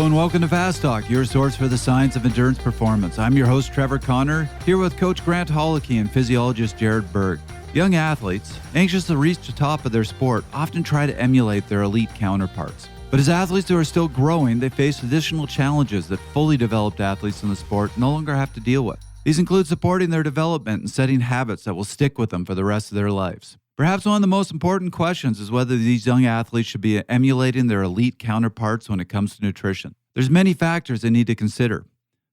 and welcome to Fast Talk, your source for the science of endurance performance. I'm your host, Trevor Connor, here with Coach Grant Hollicky and physiologist Jared Berg. Young athletes, anxious to reach the top of their sport, often try to emulate their elite counterparts. But as athletes who are still growing, they face additional challenges that fully developed athletes in the sport no longer have to deal with. These include supporting their development and setting habits that will stick with them for the rest of their lives. Perhaps one of the most important questions is whether these young athletes should be emulating their elite counterparts when it comes to nutrition. There's many factors they need to consider,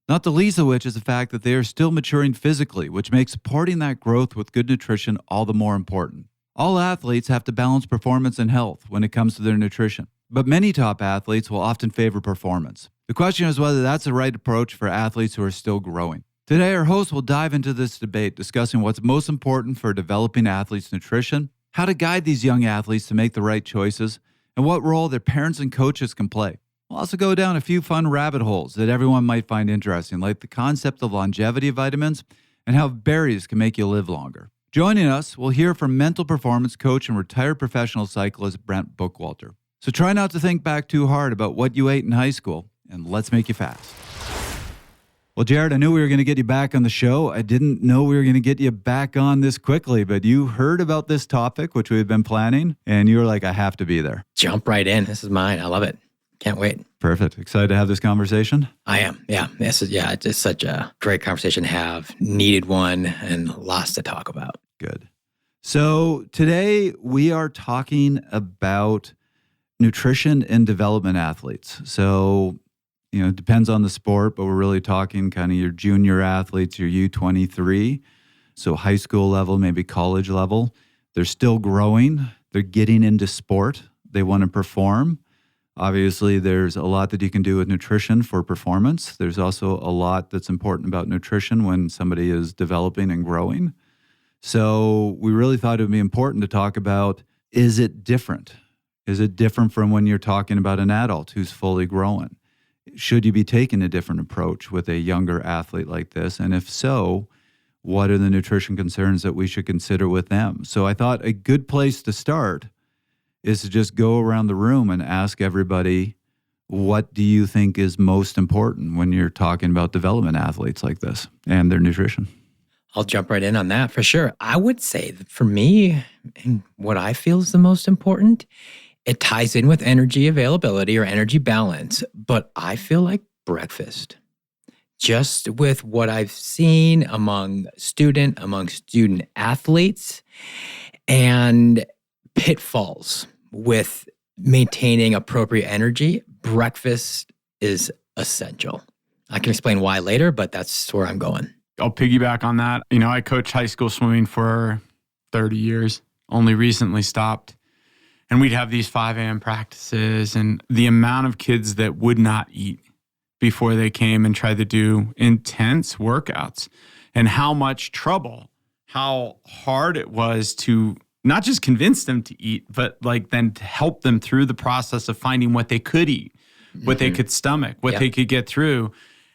not the least of which is the fact that they are still maturing physically, which makes supporting that growth with good nutrition all the more important. All athletes have to balance performance and health when it comes to their nutrition, but many top athletes will often favor performance. The question is whether that's the right approach for athletes who are still growing. Today, our host will dive into this debate, discussing what's most important for developing athletes' nutrition, how to guide these young athletes to make the right choices, and what role their parents and coaches can play. We'll also go down a few fun rabbit holes that everyone might find interesting, like the concept of longevity vitamins and how berries can make you live longer. Joining us, we'll hear from mental performance coach and retired professional cyclist Brent Bookwalter. So try not to think back too hard about what you ate in high school, and let's make you fast. Well, Jared, I knew we were going to get you back on the show. I didn't know we were going to get you back on this quickly, but you heard about this topic, which we've been planning, and you were like, I have to be there. Jump right in. This is mine. I love it. Can't wait. Perfect. Excited to have this conversation? I am. Yeah. It's such a great conversation to have. Needed one and lots to talk about. Good. So today we are talking about nutrition and development athletes. So it depends on the sport, but we're really talking kind of your junior athletes, your U23, so high school level, maybe college level. They're still growing. They're getting into sport. They want to perform. Obviously, there's a lot that you can do with nutrition for performance. There's also a lot that's important about nutrition when somebody is developing and growing. So we really thought it would be important to talk about, is it different? Is it different from when you're talking about an adult who's fully growing? Should you be taking a different approach with a younger athlete like this? And if so, what are the nutrition concerns that we should consider with them? So I thought a good place to start is to just go around the room and ask everybody, what do you think is most important when you're talking about development athletes like this and their nutrition? I'll jump right in on that for sure. I would say that for me, and what I feel is the most important, it ties in with energy availability or energy balance, but I feel like breakfast. Just with what I've seen among student athletes and pitfalls with maintaining appropriate energy, breakfast is essential. I can explain why later, but that's where I'm going. I'll piggyback on that. I coached high school swimming for 30 years, only recently stopped. And we'd have these 5 a.m. practices, and the amount of kids that would not eat before they came and tried to do intense workouts, and how much trouble, how hard it was to not just convince them to eat, but then to help them through the process of finding what they could eat, what they could stomach, what they could get through.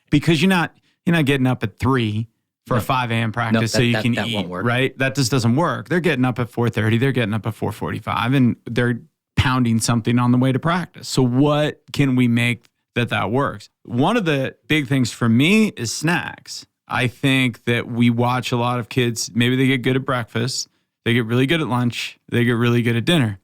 Because you're not getting up at 3 for a 5 a.m. practice so you can eat, won't work. Right? That just doesn't work. They're getting up at 4:30, they're getting up at 4:45, and they're pounding something on the way to practice. So what can we make that works? One of the big things for me is snacks. I think that we watch a lot of kids, maybe they get good at breakfast, they get really good at lunch, they get really good at dinner.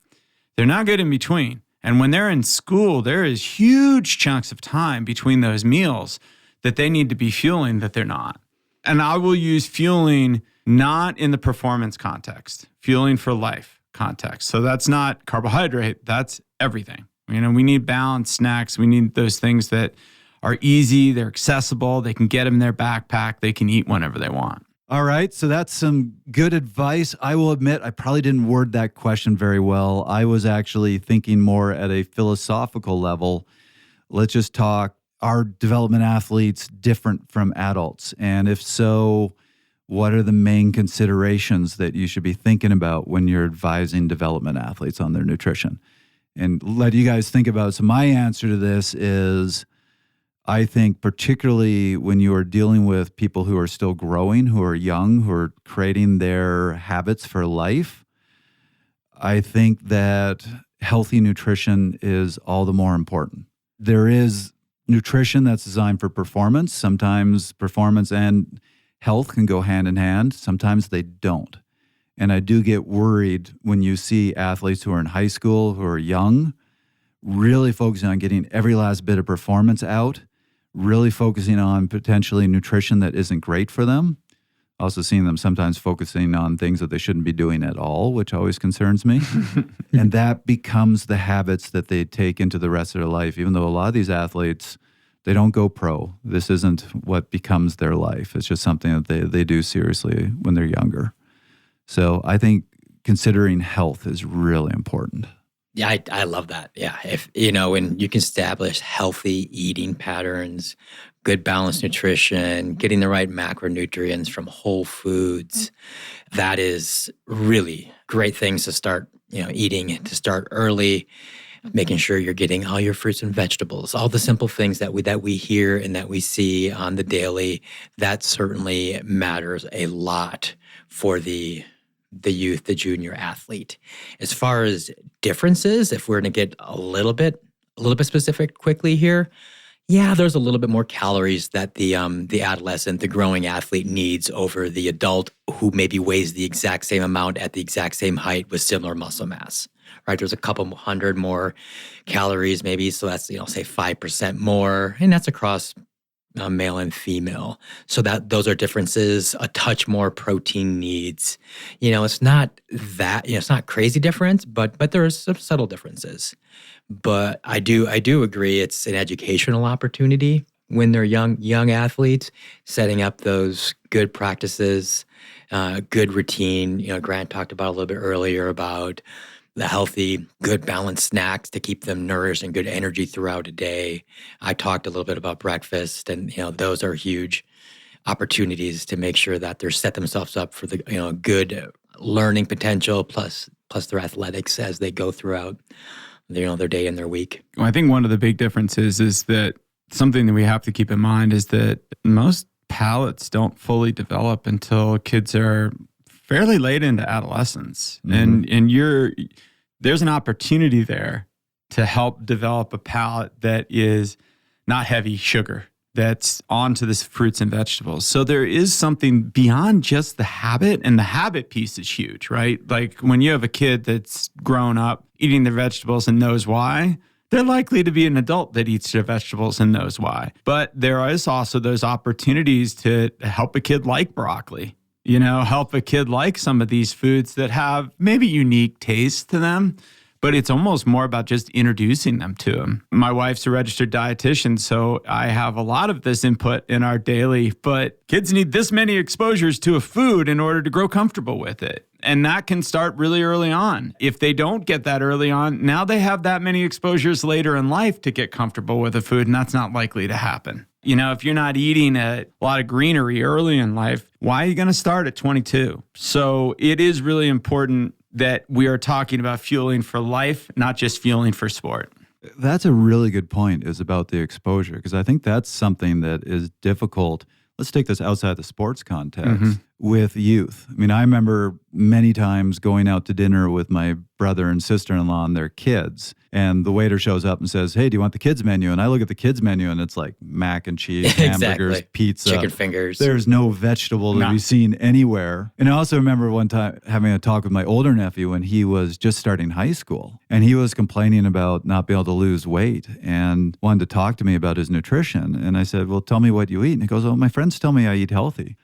They're not good in between. And when they're in school, there is huge chunks of time between those meals that they need to be fueling that they're not. And I will use fueling not in the performance context, fueling for life context. So that's not carbohydrate, that's everything. We need balanced snacks. We need those things that are easy, they're accessible, they can get them in their backpack, they can eat whenever they want. All right, so that's some good advice. I will admit I probably didn't word that question very well. I was actually thinking more at a philosophical level. Let's just talk, are development athletes different from adults? And if so, what are the main considerations that you should be thinking about when you're advising development athletes on their nutrition? And let you guys think about it. So my answer to this is, I think particularly when you are dealing with people who are still growing, who are young, who are creating their habits for life, I think that healthy nutrition is all the more important. There is nutrition that's designed for performance. Sometimes performance and health can go hand in hand. Sometimes they don't. And I do get worried when you see athletes who are in high school, who are young, really focusing on getting every last bit of performance out, really focusing on potentially nutrition that isn't great for them. Also seeing them sometimes focusing on things that they shouldn't be doing at all, which always concerns me. And that becomes the habits that they take into the rest of their life. Even though a lot of these athletes, they don't go pro. This isn't what becomes their life. It's just something that they do seriously when they're younger. So I think considering health is really important. Yeah, I love that. Yeah. If, you know, when you can establish healthy eating patterns, good balanced nutrition, getting the right macronutrients from whole foods, that is really great things to start, you know, eating, to start early, making sure you're getting all your fruits and vegetables, all the simple things that we hear and that we see on the daily. That certainly matters a lot for the youth, the junior athlete. As far as differences, if we're going to get a little bit specific quickly here, yeah, there's a little bit more calories that the adolescent, the growing athlete needs over the adult who maybe weighs the exact same amount at the exact same height with similar muscle mass. Right? There's a couple hundred more calories maybe, so that's, you know, say 5% more, and that's across male and female. So that those are differences. A touch more protein needs. You know, it's not that, you know, it's not crazy difference, but there's some subtle differences. But I do agree it's an educational opportunity when they're young athletes, setting up those good practices, good routine. You know, Grant talked about a little bit earlier about the healthy, good balanced snacks to keep them nourished and good energy throughout a day. I talked a little bit about breakfast, and, you know, those are huge opportunities to make sure that they're set themselves up for the, you know, good learning potential plus their athletics as they go throughout, you know, their day and their week. Well, I think one of the big differences is that something that we have to keep in mind is that most palates don't fully develop until kids are fairly late into adolescence. And there's an opportunity there to help develop a palate that is not heavy sugar, that's onto the fruits and vegetables. So there is something beyond just the habit, and the habit piece is huge, right? Like when you have a kid that's grown up eating their vegetables and knows why, they're likely to be an adult that eats their vegetables and knows why. But there is also those opportunities to help a kid like broccoli, you know, help a kid like some of these foods that have maybe unique taste to them, but it's almost more about just introducing them to them. My wife's a registered dietitian, so I have a lot of this input in our daily, but kids need this many exposures to a food in order to grow comfortable with it. And that can start really early on. If they don't get that early on, now they have that many exposures later in life to get comfortable with a food, and that's not likely to happen. You know, if you're not eating a lot of greenery early in life, why are you going to start at 22? So it is really important that we are talking about fueling for life, not just fueling for sport. That's a really good point, is about the exposure, because I think that's something that is difficult. Let's take this outside the sports context with youth. I mean, I remember many times going out to dinner with my brother and sister-in-law and their kids, and the waiter shows up and says, "Hey, do you want the kids menu?" And I look at the kids menu and it's like mac and cheese, hamburgers, pizza, chicken fingers. There's no vegetable to be seen anywhere. And I also remember one time having a talk with my older nephew when he was just starting high school, and he was complaining about not being able to lose weight and wanted to talk to me about his nutrition. And I said, "Well, tell me what you eat." And he goes, "Oh, my friends tell me I eat healthy."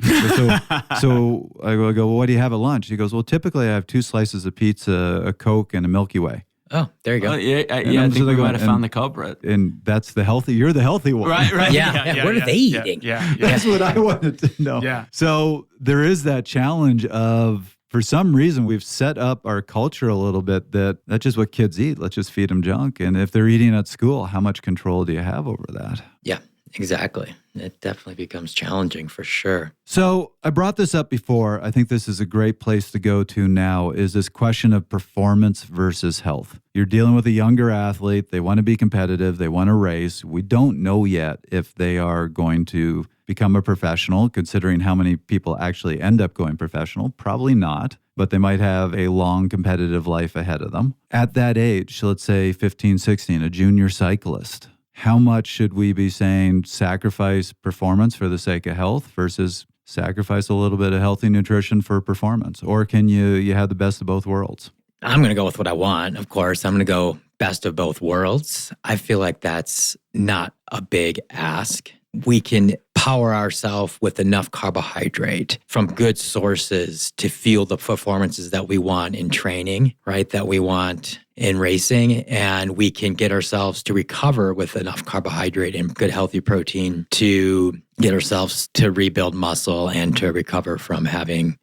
So I go, "Well, what do you have at lunch?" He goes, "Well, typically I have 2 slices of pizza, a Coke, and a Milky Way." Oh, there you go. I think we might have found the culprit. And that's the healthy, you're the healthy one. Right. Yeah. What are they eating? Yeah. That's what I wanted to know. Yeah. So there is that challenge of, for some reason, we've set up our culture a little bit that that's just what kids eat. Let's just feed them junk. And if they're eating at school, how much control do you have over that? Yeah, exactly. It definitely becomes challenging for sure. So I brought this up before. I think this is a great place to go to now, is this question of performance versus health. You're dealing with a younger athlete. They want to be competitive. They want to race. We don't know yet if they are going to become a professional, considering how many people actually end up going professional. Probably not, but they might have a long competitive life ahead of them. At that age, let's say 15, 16, a junior cyclist, how much should we be saying sacrifice performance for the sake of health versus sacrifice a little bit of healthy nutrition for performance? Or can you have the best of both worlds? I'm going to go with what I want, of course. I'm going to go best of both worlds. I feel like that's not a big ask. We can power ourselves with enough carbohydrate from good sources to fuel the performances that we want in training, right? That we want in racing. And we can get ourselves to recover with enough carbohydrate and good healthy protein to get ourselves to rebuild muscle and to recover from having,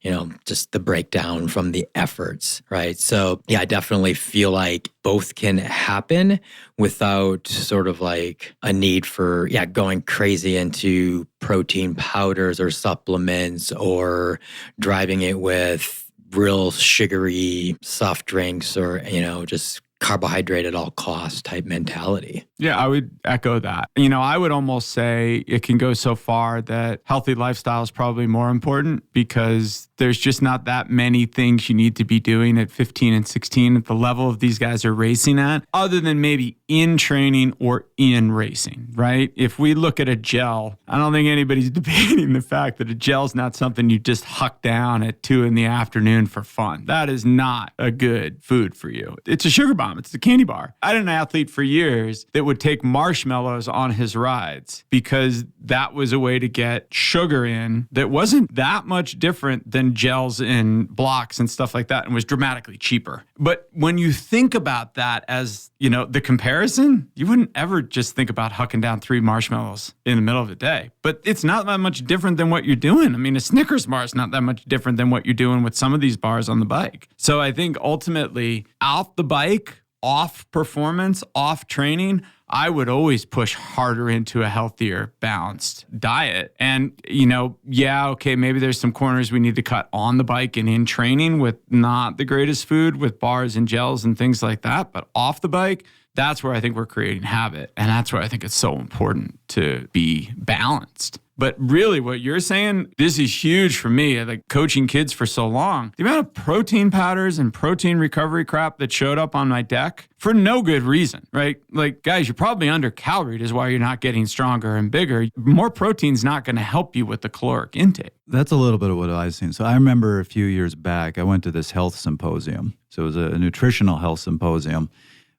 just the breakdown from the efforts, right? So yeah, I definitely feel like both can happen without sort of like a need for, going crazy into protein powders or supplements or driving it with real sugary soft drinks or, just carbohydrate at all costs type mentality. Yeah, I would echo that. I would almost say it can go so far that healthy lifestyle is probably more important because there's just not that many things you need to be doing at 15 and 16 at the level of these guys are racing at, other than maybe in training or in racing, right? If we look at a gel, I don't think anybody's debating the fact that a gel is not something you just huck down at 2 p.m. for fun. That is not a good food for you. It's a sugar bomb. It's a candy bar. I had an athlete for years that would take marshmallows on his rides because that was a way to get sugar in that wasn't that much different than gels and blocks and stuff like that and was dramatically cheaper. But when you think about that as, the comparison, you wouldn't ever just think about hucking down 3 marshmallows in the middle of the day. But it's not that much different than what you're doing. I mean, a Snickers bar is not that much different than what you're doing with some of these bars on the bike. So I think ultimately, off the bike, off performance, off training, I would always push harder into a healthier, balanced diet. And, maybe there's some corners we need to cut on the bike and in training with not the greatest food, with bars and gels and things like that. But off the bike, that's where I think we're creating habit. And that's where I think it's so important to be balanced. But really what you're saying, this is huge for me, like coaching kids for so long. The amount of protein powders and protein recovery crap that showed up on my deck for no good reason, right? Like, guys, you're probably undercaloried is why you're not getting stronger and bigger. More protein's not going to help you with the caloric intake. That's a little bit of what I've seen. So I remember a few years back, I went to this health symposium. So it was a nutritional health symposium.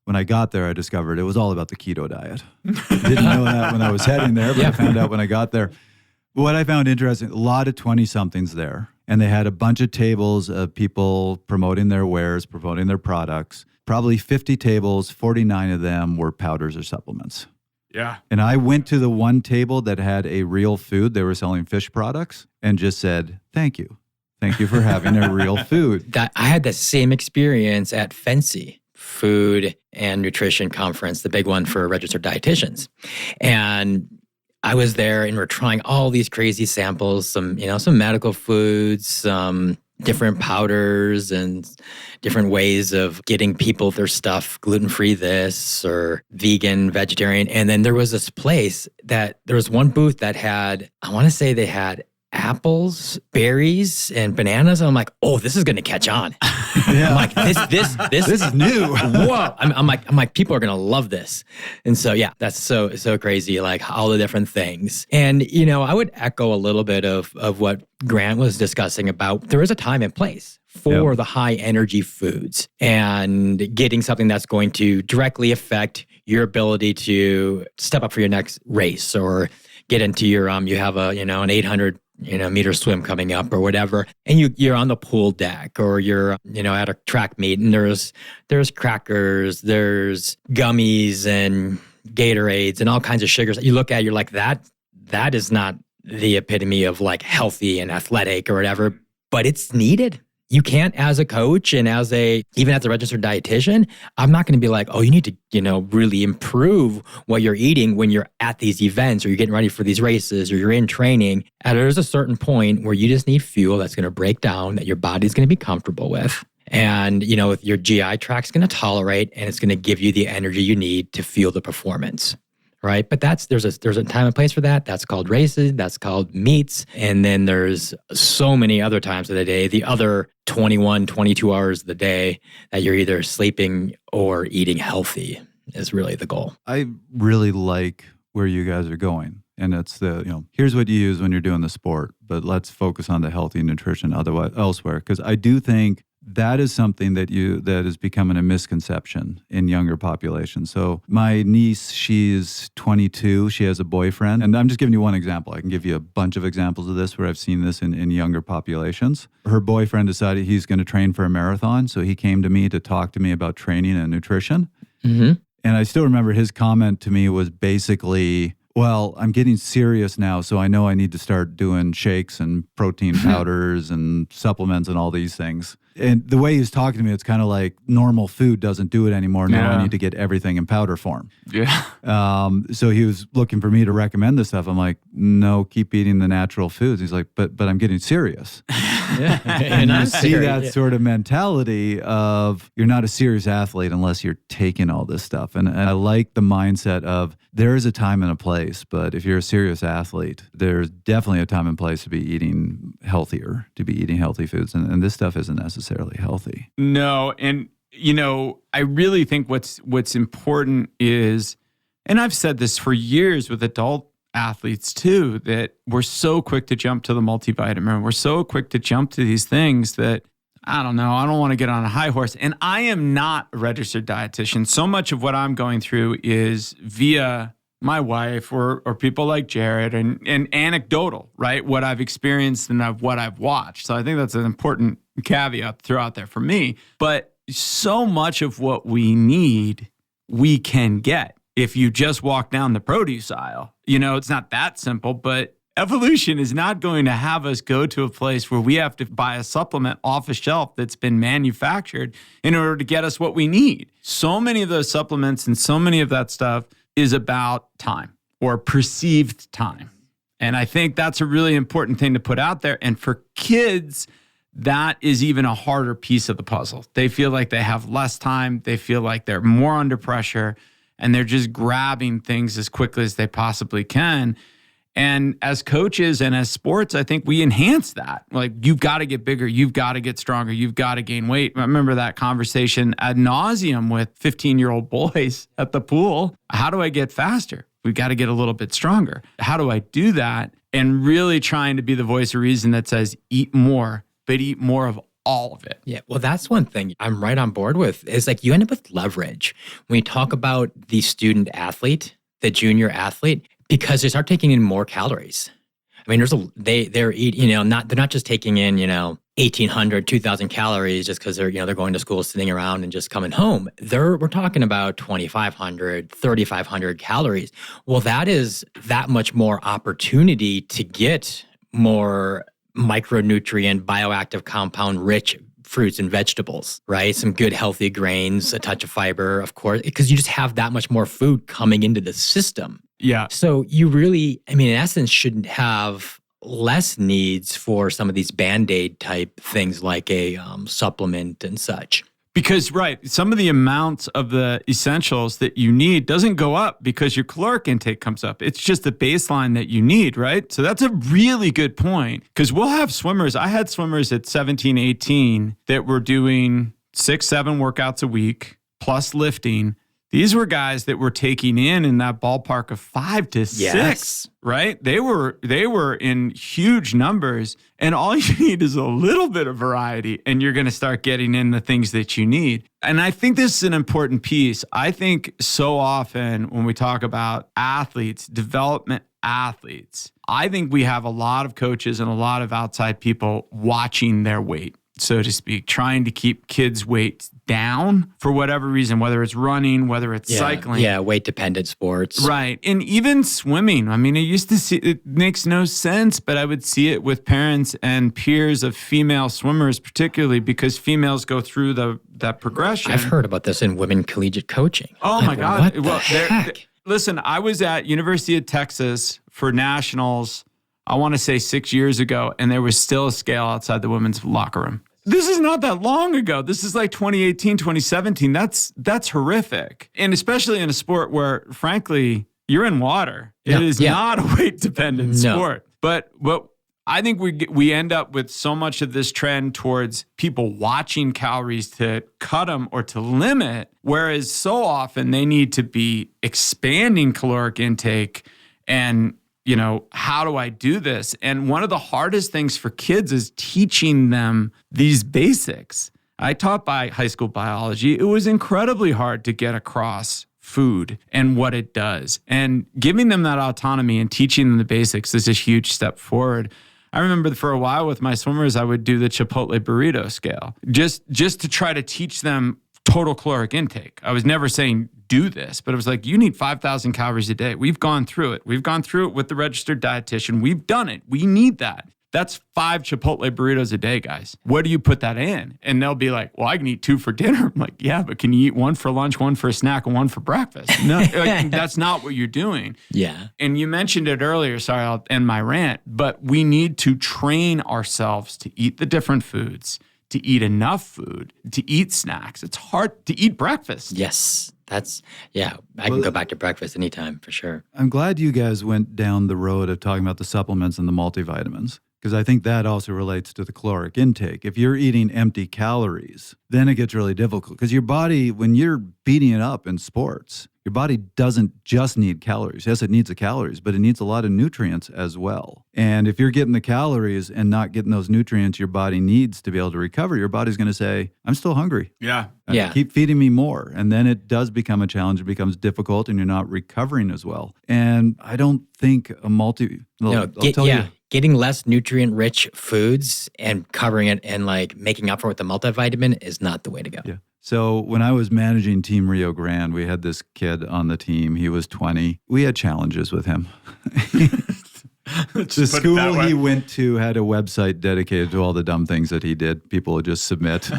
When I got there, I discovered it was all about the keto diet. I didn't know that when I was heading there, but I found out when I got there. What I found interesting, a lot of 20-somethings there, and they had a bunch of tables of people promoting their wares, promoting their products. Probably 50 tables, 49 of them were powders or supplements. Yeah. And I went to the one table that had a real food. They were selling fish products and just said, thank you. Thank you for having a real food. I had the same experience at FNCE, Food and Nutrition Conference, the big one for registered dietitians. And I was there and we're trying all these crazy samples, some medical foods, some different powders and different ways of getting people their stuff, gluten-free this or vegan, vegetarian. And then there was this place there was one booth that had, I want to say they had apples, berries, and bananas. And I'm like, oh, this is going to catch on. Yeah. I'm like, this is new. Whoa. I'm like, people are going to love this. And so, yeah, that's so crazy, like all the different things. And, I would echo a little bit of what Grant was discussing about there is a time and place for the high energy foods and getting something that's going to directly affect your ability to step up for your next race or get into your, you have an 800 meter swim coming up or whatever, and you're on the pool deck or you're, at a track meet and there's crackers, there's gummies and Gatorades and all kinds of sugars that you look at, you're like, that is not the epitome of like healthy and athletic or whatever, but it's needed. You can't, as a coach and even as a registered dietitian, I'm not going to be like, oh, you need to, really improve what you're eating when you're at these events or you're getting ready for these races or you're in training. And there's a certain point where you just need fuel that's going to break down, that your body's going to be comfortable with. And, your GI tract's going to tolerate, and it's going to give you the energy you need to fuel the performance. Right. But there's a time and place for that. That's called races. That's called meets. And then there's so many other times of the day, the other 21, 22 hours of the day that you're either sleeping or eating healthy. is really the goal. I really like where you guys are going. And it's here's what you use when you're doing the sport, but let's focus on the healthy nutrition elsewhere. Because I do think that is something that is becoming a misconception in younger populations. So my niece, she's 22. She has a boyfriend. And I'm just giving you one example. I can give you a bunch of examples of this where I've seen this in younger populations. Her boyfriend decided he's going to train for a marathon. So he came to me to talk to me about training and nutrition. Mm-hmm. And I still remember his comment to me was basically, well, I'm getting serious now, so I know I need to start doing shakes and protein powders and supplements and all these things. And the way he's talking to me, it's kind of like normal food doesn't do it anymore. Now I need to get everything in powder form. Yeah. So he was looking for me to recommend this stuff. I'm like, no, keep eating the natural foods. He's like, but I'm getting serious. And you see that sort of mentality of you're not a serious athlete unless you're taking all this stuff. And I like the mindset of there is a time and a place, but if you're a serious athlete, there's definitely a time and place to be eating healthier, to be eating healthy foods. And this stuff isn't necessarily healthy. No. And, I really think what's important is, and I've said this for years with adult athletes too, that we're so quick to jump to the multivitamin. We're so quick to jump to these things that, I don't know, I don't want to get on a high horse. And I am not a registered dietitian. So much of what I'm going through is via my wife or people like Jared and anecdotal, right? What I've experienced and what I've watched. So I think that's an important caveat to throw out there for me. But so much of what we need, we can get if you just walk down the produce aisle. It's not that simple, but evolution is not going to have us go to a place where we have to buy a supplement off a shelf that's been manufactured in order to get us what we need. So many of those supplements and so many of that stuff is about time or perceived time. And I think that's a really important thing to put out there. And for kids, that is even a harder piece of the puzzle. They feel like they have less time. They feel like they're more under pressure. And they're just grabbing things as quickly as they possibly can. And as coaches and as sports, I think we enhance that. Like, you've got to get bigger. You've got to get stronger. You've got to gain weight. I remember that conversation ad nauseum with 15-year-old boys at the pool. How do I get faster? We've got to get a little bit stronger. How do I do that? And really trying to be the voice of reason that says, eat more, but eat more of all of it. Yeah, well, that's one thing I'm right on board with is like you end up with leverage when you talk about the student athlete, the junior athlete, because they start taking in more calories. I mean, they're eating, they're not just taking in, 1,800, 2,000 calories just because they're going to school, sitting around and just coming home. We're talking about 2,500, 3,500 calories. Well, that is that much more opportunity to get more micronutrient, bioactive compound rich fruits and vegetables, right? Some good healthy grains, a touch of fiber, of course, because you just have that much more food coming into the system. Yeah. So you really, in essence, shouldn't have less needs for some of these Band-Aid type things like a supplement and such. Because, right, some of the amounts of the essentials that you need doesn't go up because your caloric intake comes up. It's just the baseline that you need, right? So that's a really good point because we'll have swimmers. I had swimmers at 17, 18 that were doing 6, 7 workouts a week plus lifting. These were guys that were taking in that ballpark of 5 to 6, right? They were in huge numbers, and all you need is a little bit of variety, and you're going to start getting in the things that you need. And I think this is an important piece. I think so often when we talk about athletes, development athletes, I think we have a lot of coaches and a lot of outside people watching their weight, so to speak, trying to keep kids' weight down for whatever reason, whether it's running, whether it's cycling. Yeah, weight-dependent sports. Right. And even swimming. I mean, it makes no sense, but I would see it with parents and peers of female swimmers, particularly because females go through that progression. I've heard about this in women collegiate coaching. Oh, my God. What the heck? Listen, I was at University of Texas for nationals, I want to say 6 years ago, and there was still a scale outside the women's locker room. This is not that long ago. This is like 2018, 2017. That's horrific. And especially in a sport where, frankly, you're in water. It is not a weight-dependent sport. But what I think we end up with so much of this trend towards people watching calories to cut them or to limit, whereas so often they need to be expanding caloric intake. And, how do I do this? And one of the hardest things for kids is teaching them these basics. I taught high school biology. It was incredibly hard to get across food and what it does. And giving them that autonomy and teaching them the basics is a huge step forward. I remember for a while with my swimmers, I would do the Chipotle burrito scale just to try to teach them total caloric intake. I was never saying do this, but it was like, you need 5,000 calories a day. We've gone through it. We've gone through it with the registered dietitian. We've done it. We need that. That's 5 Chipotle burritos a day, guys. Where do you put that in? And they'll be like, well, I can eat 2 for dinner. I'm like, yeah, but can you eat 1 for lunch, 1 for a snack, and 1 for breakfast? No, that's not what you're doing. Yeah. And you mentioned it earlier. Sorry, I'll end my rant. But we need to train ourselves to eat the different foods, to eat enough food, to eat snacks. It's hard to eat breakfast. Yes. I can go back to breakfast anytime for sure. I'm glad you guys went down the road of talking about the supplements and the multivitamins, because I think that also relates to the caloric intake. If you're eating empty calories, then it gets really difficult, because your body, when you're beating it up in sports, your body doesn't just need calories. Yes, it needs the calories, but it needs a lot of nutrients as well. And if you're getting the calories and not getting those nutrients your body needs to be able to recover, your body's going to say, I'm still hungry. Yeah. Keep feeding me more. And then it does become a challenge. It becomes difficult and you're not recovering as well. And I don't think Getting less nutrient-rich foods and covering it and making up for it with the multivitamin is not the way to go. Yeah. So when I was managing Team Rio Grande, we had this kid on the team. He was 20. We had challenges with him. The school he went to had a website dedicated to all the dumb things that he did. People would just submit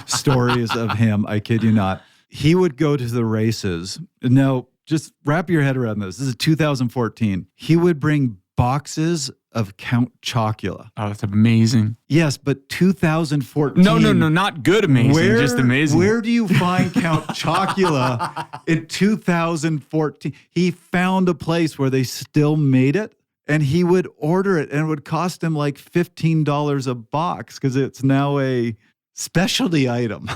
stories of him. I kid you not. He would go to the races. Now, just wrap your head around this. This is 2014. He would bring boxes of Count Chocula. Oh, that's amazing. Yes, but 2014. No, not good amazing, just amazing. Where do you find Count Chocula in 2014? He found a place where they still made it, and he would order it, and it would cost him like $15 a box because it's now a specialty item.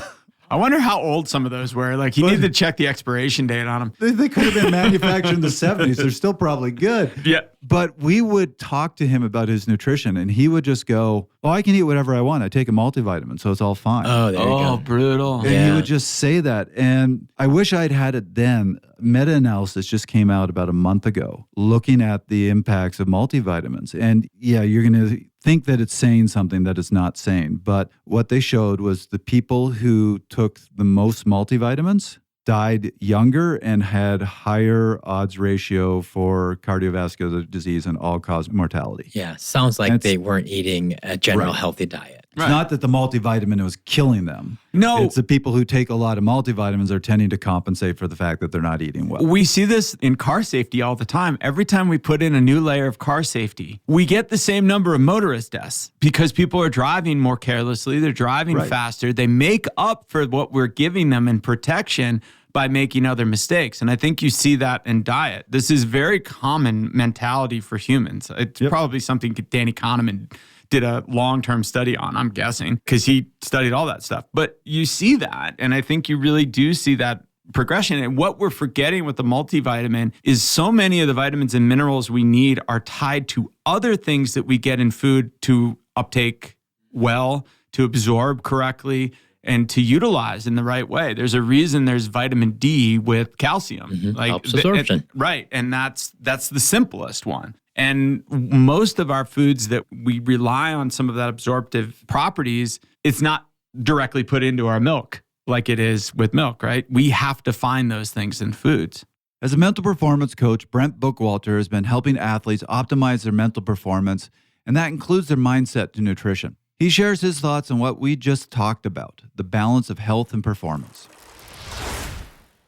I wonder how old some of those were. He needed to check the expiration date on them. They could have been manufactured in the 70s. They're still probably good. Yeah. But we would talk to him about his nutrition, and he would just go, oh, I can eat whatever I want. I take a multivitamin, so it's all fine. Oh, there you go. Oh, brutal. And he would just say that. And I wish I'd had it then. Meta-analysis just came out about a month ago looking at the impacts of multivitamins. And yeah, you're going to think that it's saying something that it's not saying. But what they showed was the people who took the most multivitamins died younger and had higher odds ratio for cardiovascular disease and all-cause mortality. Yeah, sounds like they weren't eating a general healthy diet. It's not that the multivitamin was killing them. No. It's the people who take a lot of multivitamins are tending to compensate for the fact that they're not eating well. We see this in car safety all the time. Every time we put in a new layer of car safety, we get the same number of motorist deaths because people are driving more carelessly. They're driving faster. They make up for what we're giving them in protection by making other mistakes. And I think you see that in diet. This is very common mentality for humans. It's probably something Danny Kahneman did a long-term study on, I'm guessing, because he studied all that stuff. But you see that, and I think you really do see that progression. And what we're forgetting with the multivitamin is so many of the vitamins and minerals we need are tied to other things that we get in food to uptake well, to absorb correctly, and to utilize in the right way. There's a reason there's vitamin D with calcium. Helps absorption. And that's the simplest one. And most of our foods that we rely on some of that absorptive properties, it's not directly put into our milk like it is with milk, right? We have to find those things in foods. As a mental performance coach, Brent Bookwalter has been helping athletes optimize their mental performance, and that includes their mindset to nutrition. He shares his thoughts on what we just talked about, the balance of health and performance.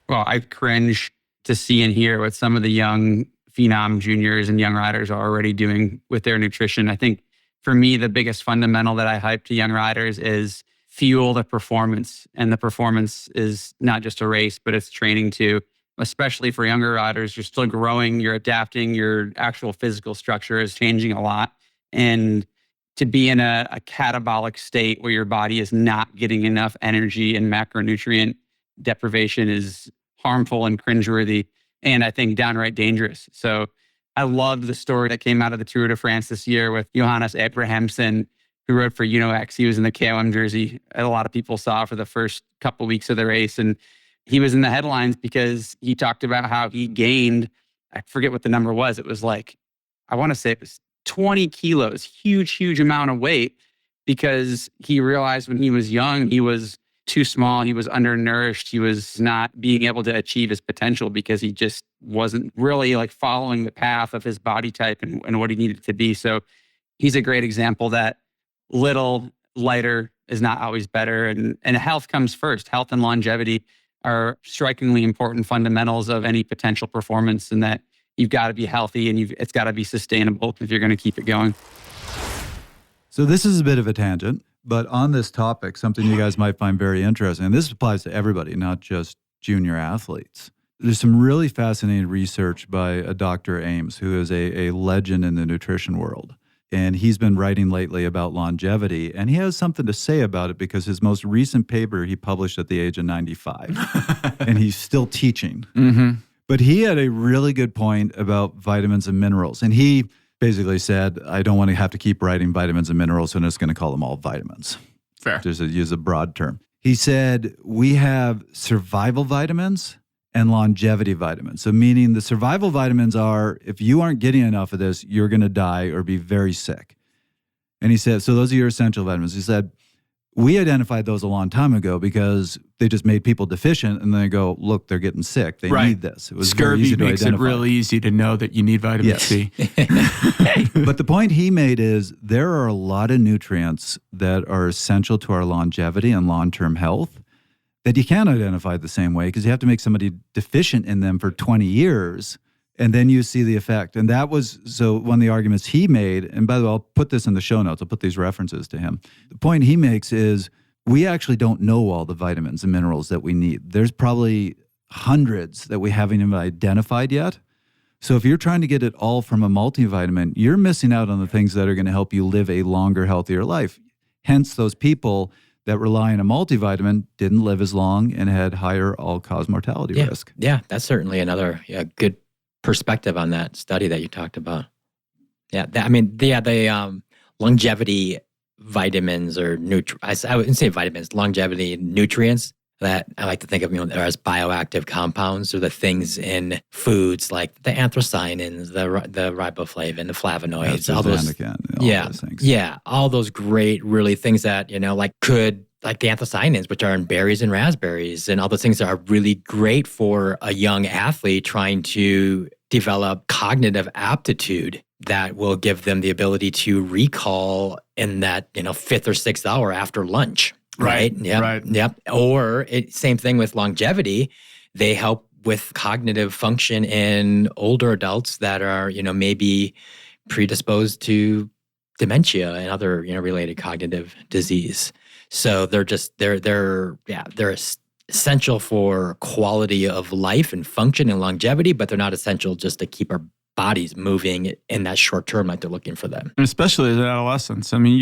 Well, I cringe to see and hear what some of the young phenom juniors and young riders are already doing with their nutrition. I think for me, the biggest fundamental that I hype to young riders is fuel the performance. And the performance is not just a race, but it's training too. Especially for younger riders, you're still growing, you're adapting, your actual physical structure is changing a lot. And to be in a catabolic state where your body is not getting enough energy and macronutrient deprivation is harmful and cringeworthy, and I think downright dangerous. So I loved the story that came out of the Tour de France this year with Johannes Abrahamsen, who rode for UNOX. He was in the KOM jersey. A lot of people saw for the first couple weeks of the race. And he was in the headlines because he talked about how he gained, I forget what the number was. It was like, I want to say it was 20 kilos, huge amount of weight, because he realized when he was young, he was too small, he was undernourished, he was not being able to achieve his potential because he just wasn't really like following the path of his body type and what he needed to be. So he's a great example that little, lighter is not always better. And health comes first. Health and longevity are strikingly important fundamentals of any potential performance, and that you've got to be healthy and it's got to be sustainable if you're going to keep it going. So this is a bit of a tangent, but on this topic, something you guys might find very interesting, and this applies to everybody, not just junior athletes. There's some really fascinating research by a Dr. Ames, who is a legend in the nutrition world. And he's been writing lately about longevity, and he has something to say about it because his most recent paper he published at the age of 95, and he's still teaching. Mm-hmm. But he had a really good point about vitamins and minerals. And he basically said, I don't want to have to keep writing vitamins and minerals, so I'm just going to call them all vitamins. Fair. Just to use a broad term. He said, we have survival vitamins and longevity vitamins. So meaning the survival vitamins are, if you aren't getting enough of this, you're going to die or be very sick. And he said, so those are your essential vitamins. He said, we identified those a long time ago because they just made people deficient, and then they go, look, they're getting sick. They need this. It was very easy to makes identify. it really easy to know that you need vitamin C. But the point he made is there are a lot of nutrients that are essential to our longevity and long-term health that you can't identify the same way because you have to make somebody deficient in them for 20 years, and then you see the effect. And that was, so one of the arguments he made, and by the way, I'll put this in the show notes, I'll put these references to him. The point he makes is we actually don't know all the vitamins and minerals that we need. There's probably hundreds that we haven't even identified yet. So if you're trying to get it all from a multivitamin, you're missing out on the things that are going to help you live a longer, healthier life. Hence, those people that rely on a multivitamin didn't live as long and had higher all-cause mortality risk. Yeah, that's certainly another good perspective on that study that you talked about. Yeah, the longevity vitamins or I wouldn't say vitamins, longevity nutrients that I like to think of as bioactive compounds, or the things in foods like the anthocyanins, the riboflavin, the flavonoids, all those things. Yeah, all those great, really things that, like the anthocyanins, which are in berries and raspberries, and all those things that are really great for a young athlete trying to develop cognitive aptitude that will give them the ability to recall in that, fifth or sixth hour after lunch. Right. Yep. Right. Yep. Or same thing with longevity. They help with cognitive function in older adults that are, maybe predisposed to dementia and other, related cognitive disease. So they're essential for quality of life and function and longevity, but they're not essential just to keep our bodies moving in that short term like they're looking for them. And especially as adolescents. I mean,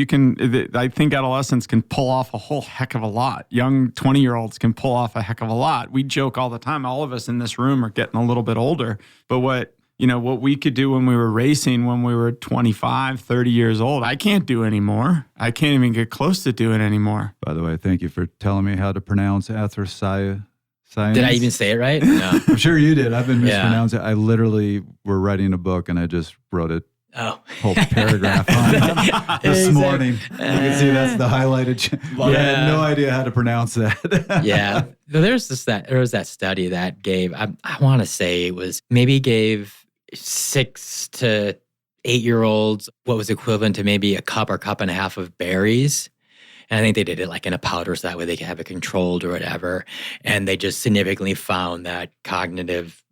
I think adolescents can pull off a whole heck of a lot. Young 20-year-olds can pull off a heck of a lot. We joke all the time. All of us in this room are getting a little bit older. But what we could do when we were racing, when we were 25, 30 years old, I can't do anymore. I can't even get close to doing anymore. By the way, thank you for telling me how to pronounce anthocyanins. Did I even say it right? No. I'm sure you did. I've been mispronouncing it. I literally were writing a book and I just wrote a whole paragraph on it this morning. You can see that's the highlighted. I had no idea how to pronounce that. Yeah. There was that study that gave, I want to say it was gave 6 to 8-year-olds what was equivalent to maybe a cup or cup and a half of berries. And I think they did it like in a powder so that way they could have it controlled or whatever. And they just significantly found that cognitive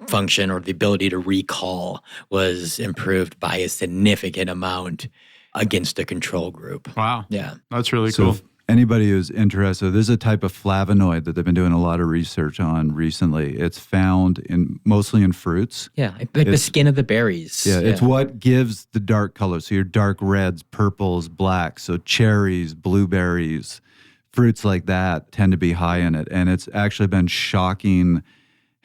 function or the ability to recall was improved by a significant amount against a control group. Wow. Yeah. That's really cool. Anybody who's interested, this is a type of flavonoid that they've been doing a lot of research on recently. It's found mostly in fruits. Yeah, like the skin of the berries. Yeah, it's what gives the dark color. So your dark reds, purples, blacks. So cherries, blueberries, fruits like that tend to be high in it. And it's actually been shocking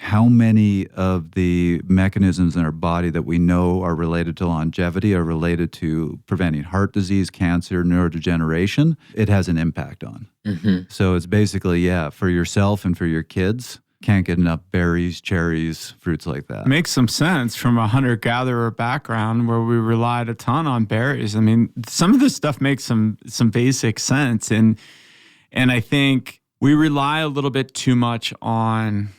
how many of the mechanisms in our body that we know are related to longevity are related to preventing heart disease, cancer, neurodegeneration. It has an impact on. Mm-hmm. So it's basically, for yourself and for your kids, can't get enough berries, cherries, fruits like that. Makes some sense from a hunter-gatherer background where we relied a ton on berries. I mean, some of this stuff makes some basic sense. And I think we rely a little bit too much on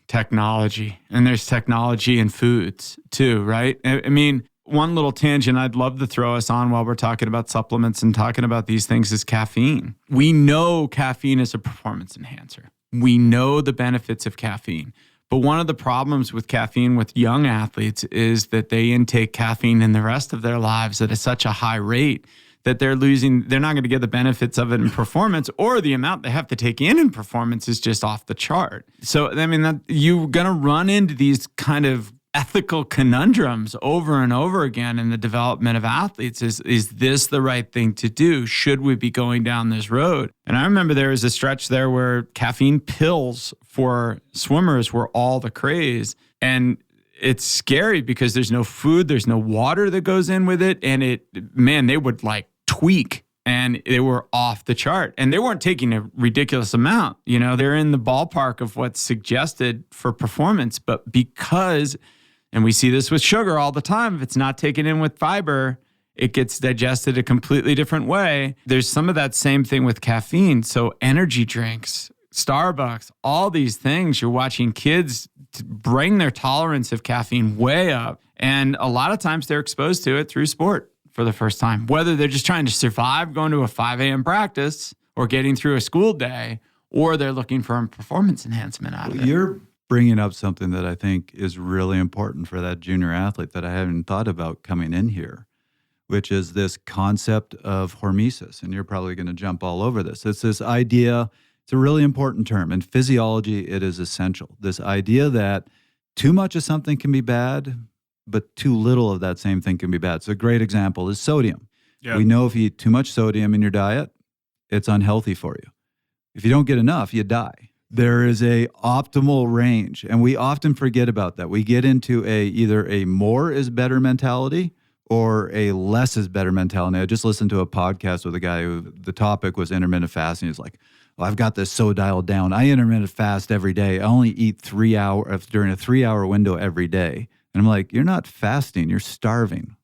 technology, and there's technology in foods too, right? I mean, one little tangent I'd love to throw us on while we're talking about supplements and talking about these things is caffeine. We know caffeine is a performance enhancer. We know the benefits of caffeine. But one of the problems with caffeine with young athletes is that they intake caffeine in the rest of their lives at such a high rate that they're not going to get the benefits of it in performance, or the amount they have to take in performance is just off the chart. So, I mean, you're going to run into these kind of ethical conundrums over and over again in the development of athletes. Is this the right thing to do? Should we be going down this road? And I remember there was a stretch there where caffeine pills for swimmers were all the craze. And it's scary because there's no food, there's no water that goes in with it. And they would like tweak and they were off the chart. And they weren't taking a ridiculous amount. They're in the ballpark of what's suggested for performance. But because, and we see this with sugar all the time, if it's not taken in with fiber, it gets digested a completely different way. There's some of that same thing with caffeine. So energy drinks, Starbucks, all these things, you're watching kids bring their tolerance of caffeine way up. And a lot of times they're exposed to it through sport for the first time, whether they're just trying to survive going to a 5 a.m. practice or getting through a school day, or they're looking for a performance enhancement out of it. You're bringing up something that I think is really important for that junior athlete that I haven't thought about coming in here, which is this concept of hormesis. And you're probably going to jump all over this. It's this idea. It's a really important term. In physiology, it is essential. This idea that too much of something can be bad, but too little of that same thing can be bad. So a great example is sodium. Yep. We know if you eat too much sodium in your diet, it's unhealthy for you. If you don't get enough, you die. There is a optimal range, and we often forget about that. We get into either a more is better mentality or a less is better mentality. I just listened to a podcast with a guy who the topic was intermittent fasting. He's like, well, I've got this so dialed down. I intermittent fast every day. I only eat 3 hours during a 3-hour window every day. And I'm like, you're not fasting, you're starving.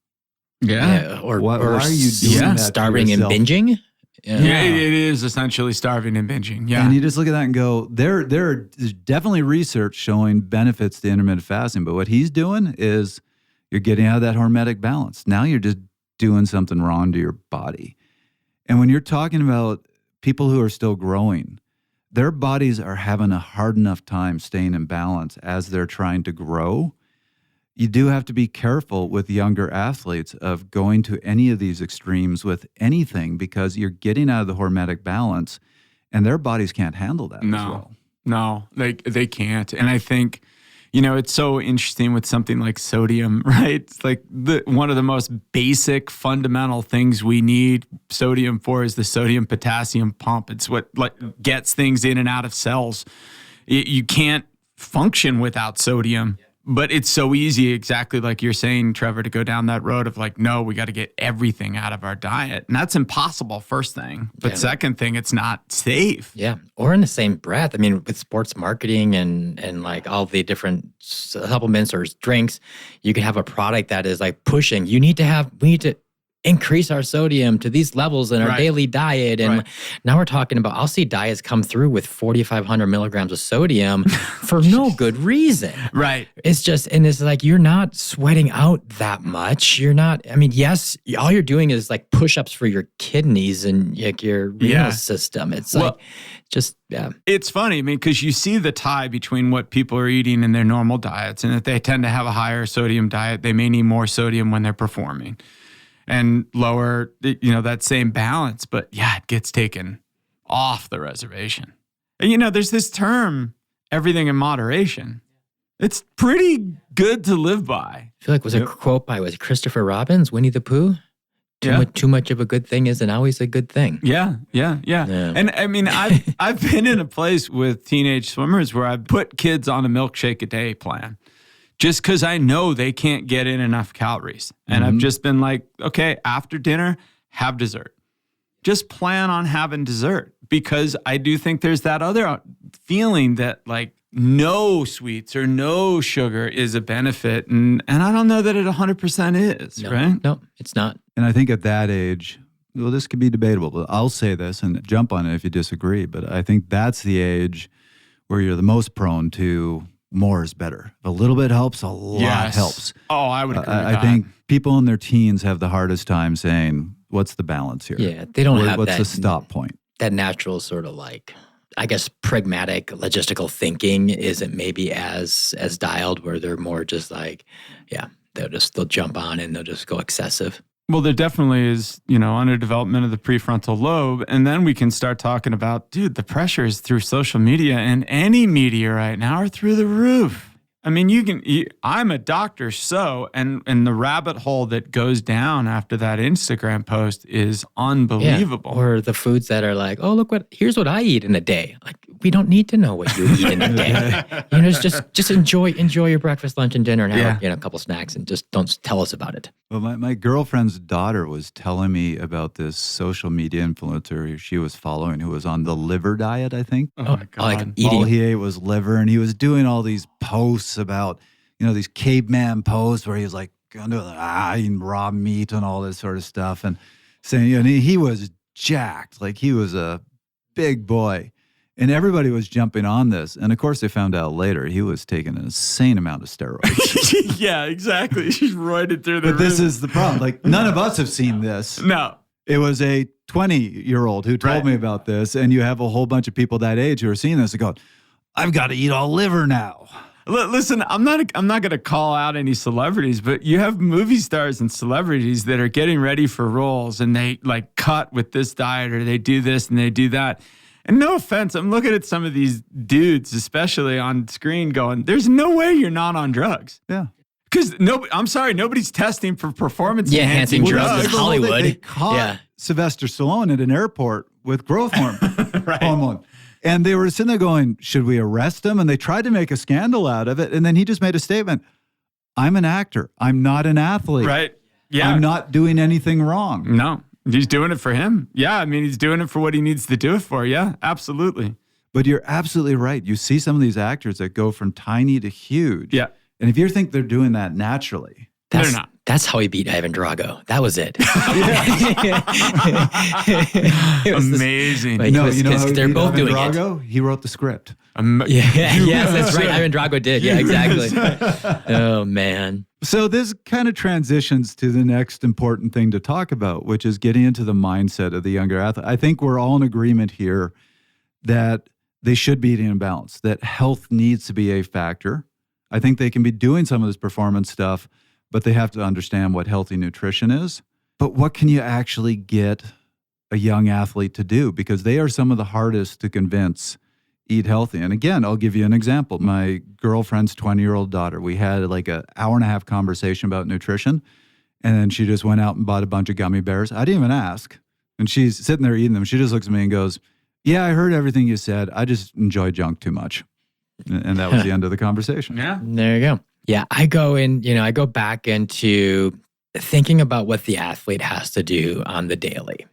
Yeah. Why are you doing that? Starving and binging? Yeah, it is essentially starving and binging. Yeah. And you just look at that and go, there's definitely research showing benefits to intermittent fasting. But what he's doing is you're getting out of that hormetic balance. Now you're just doing something wrong to your body. And when you're talking about people who are still growing, their bodies are having a hard enough time staying in balance as they're trying to grow. You do have to be careful with younger athletes of going to any of these extremes with anything, because you're getting out of the hormetic balance and their bodies can't handle that as well. No, they can't. And I think, it's so interesting with something like sodium, right? It's like one of the most basic fundamental things we need sodium for is the sodium-potassium pump. It's what gets things in and out of cells. You can't function without sodium. But it's so easy, exactly like you're saying, Trevor, to go down that road of like, no, we got to get everything out of our diet. And that's impossible, first thing. But second thing, it's not safe. Yeah. Or in the same breath. I mean, with sports marketing and like all the different supplements or drinks, you can have a product that is like pushing. We need to increase our sodium to these levels in our daily diet. And now we're talking about, I'll see diets come through with 4,500 milligrams of sodium for no good reason. Right. It's just, and it's like, you're not sweating out that much. You're not, I mean, yes, all you're doing is like push-ups for your kidneys and like your renal system. It's It's funny, because you see the tie between what people are eating in their normal diets, and if they tend to have a higher sodium diet, they may need more sodium when they're performing. And lower, that same balance. But yeah, it gets taken off the reservation. And, there's this term, everything in moderation. It's pretty good to live by. I feel like was a quote by Christopher Robin's Winnie the Pooh. Too much of a good thing isn't always a good thing. Yeah. And I mean, I've been in a place with teenage swimmers where I've put kids on a milkshake a day plan just because I know they can't get in enough calories. And I've just been like, okay, after dinner, have dessert. Just plan on having dessert, because I do think there's that other feeling that like no sweets or no sugar is a benefit. And I don't know that it 100% is, right? No, it's not. And I think at that age, well, this could be debatable, but I'll say this and jump on it if you disagree. But I think that's the age where you're the most prone to more is better. A little bit helps, a lot helps. Oh, I would agree with that. I think people in their teens have the hardest time saying, what's the balance here? Yeah, they don't have what's the stop point? That natural sort of like, I guess, pragmatic, logistical thinking isn't maybe as dialed, where they're more just like, they'll jump on and they'll just go excessive. Well, there definitely is, underdevelopment of the prefrontal lobe. And then we can start talking about, dude, the pressures through social media and any media right now are through the roof. I mean, I'm a doctor, and the rabbit hole that goes down after that Instagram post is unbelievable. Yeah. Or the foods that are like, oh, here's what I eat in a day. Like, we don't need to know what you eat in a day. Just enjoy your breakfast, lunch, and dinner, and have a couple snacks, and just don't tell us about it. Well, my girlfriend's daughter was telling me about this social media influencer who she was following who was on the liver diet, I think. Oh my God. Like eating. All he ate was liver, and he was doing all these posts about, these caveman posts where he was like, eating raw meat and all this sort of stuff, and saying, and he was jacked, like he was a big boy. And everybody was jumping on this. And of course, they found out later he was taking an insane amount of steroids. Yeah, exactly. She's roided through the But this is the problem. Like, none of us have seen this. No. It was a 20-year-old who told me about this. And you have a whole bunch of people that age who are seeing this and go, I've got to eat all liver now. Listen, I'm not going to call out any celebrities, but you have movie stars and celebrities that are getting ready for roles, and they like cut with this diet, or they do this and they do that. And no offense, I'm looking at some of these dudes, especially on screen, going, there's no way you're not on drugs. Yeah. Because I'm sorry, nobody's testing for performance-enhancing drugs in Hollywood. They caught Sylvester Stallone at an airport with growth hormone. And they were sitting there going, should we arrest him? And they tried to make a scandal out of it. And then he just made a statement, I'm an actor. I'm not an athlete. Right. Yeah. I'm not doing anything wrong. No. He's doing it for him. Yeah, I mean, he's doing it for what he needs to do it for. Yeah, absolutely. But you're absolutely right. You see some of these actors that go from tiny to huge. Yeah. And if you think they're doing that naturally. They're not. That's how he beat Ivan Drago. That was it. Amazing. They're both doing Drago? He wrote the script. Yes, that's right. Ivan Drago did. Yeah, exactly. Oh, man. So this kind of transitions to the next important thing to talk about, which is getting into the mindset of the younger athlete. I think we're all in agreement here that they should be eating in balance, that health needs to be a factor. I think they can be doing some of this performance stuff, but they have to understand what healthy nutrition is. But what can you actually get a young athlete to do? Because they are some of the hardest to convince eat healthy. And again, I'll give you an example. My girlfriend's 20-year-old daughter, we had like an hour and a half conversation about nutrition. And then she just went out and bought a bunch of gummy bears. I didn't even ask. And she's sitting there eating them. She just looks at me and goes, yeah, I heard everything you said. I just enjoy junk too much. And that was the end of the conversation. Yeah. There you go. Yeah, I go back into thinking about what the athlete has to do on the daily,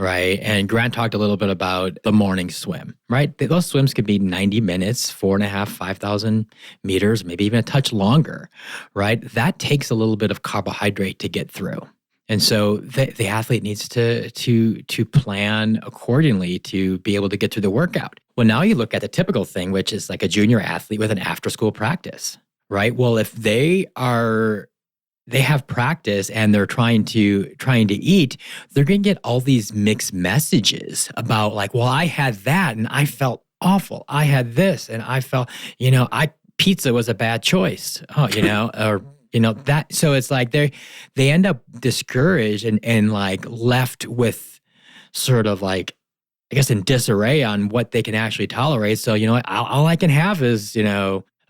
right? And Grant talked a little bit about the morning swim, right? Those swims could be 90 minutes, 4.5, 5,000 meters, maybe even a touch longer, right? That takes a little bit of carbohydrate to get through. And so the athlete needs to plan accordingly to be able to get through the workout. Well, now you look at the typical thing, which is like a junior athlete with an after-school practice, right? Well, if they have practice and they're trying to eat, they're going to get all these mixed messages about like, well, I had that and I felt awful. I had this and I felt, pizza was a bad choice. That. So it's like they end up discouraged and like left with sort of like I guess, in disarray on what they can actually tolerate. So, all I can have is,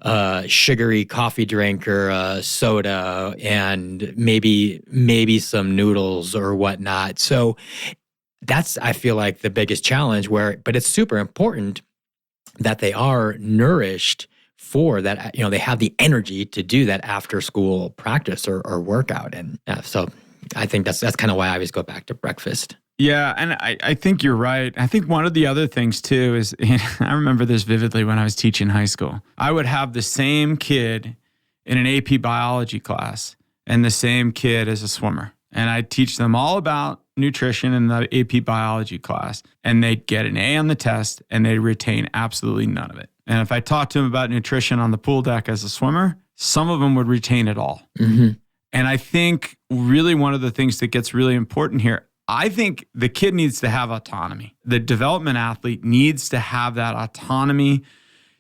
a sugary coffee drink or a soda and maybe some noodles or whatnot. So that's, I feel like, the biggest challenge but it's super important that they are nourished for that, they have the energy to do that after school practice or workout. And so I think that's kind of why I always go back to breakfast. Yeah, and I think you're right. I think one of the other things too is, I remember this vividly when I was teaching high school. I would have the same kid in an AP biology class and the same kid as a swimmer. And I'd teach them all about nutrition in the AP biology class, and they'd get an A on the test and they'd retain absolutely none of it. And if I talked to them about nutrition on the pool deck as a swimmer, some of them would retain it all. Mm-hmm. And I think really one of the things that gets really important here, I think the kid needs to have autonomy. The development athlete needs to have that autonomy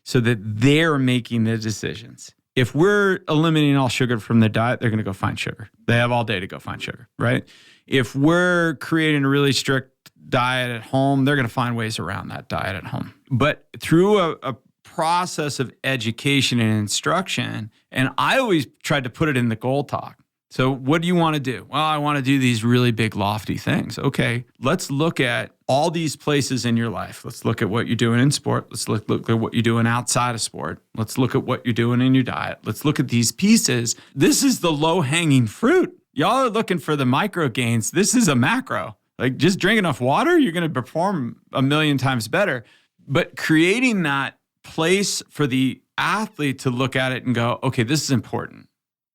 so that they're making the decisions. If we're eliminating all sugar from their diet, they're going to go find sugar. They have all day to go find sugar, right? If we're creating a really strict diet at home, they're going to find ways around that diet at home. But through a process of education and instruction, and I always tried to put it in the goal talk. So what do you want to do? Well, I want to do these really big, lofty things. Okay, let's look at all these places in your life. Let's look at what you're doing in sport. Let's look at what you're doing outside of sport. Let's look at what you're doing in your diet. Let's look at these pieces. This is the low-hanging fruit. Y'all are looking for the micro gains. This is a macro. Like, just drink enough water, you're going to perform 1,000,000 times better. But creating that place for the athlete to look at it and go, okay, this is important.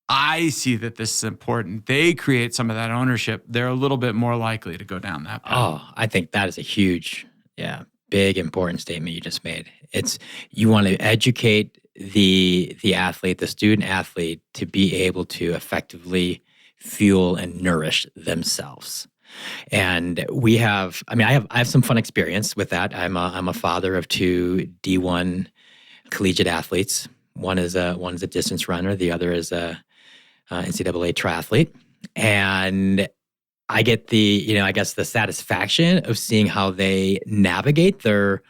I see that this is important. They create some of that ownership. They're a little bit more likely to go down that path. Oh, I think that is a huge, big, important statement you just made. It's, you want to educate the athlete, the student athlete, to be able to effectively fuel and nourish themselves. And I have some fun experience with that. I'm a father of 2 D1 collegiate athletes. One is a distance runner. The other is a NCAA triathlete. And I get the satisfaction of seeing how they navigate their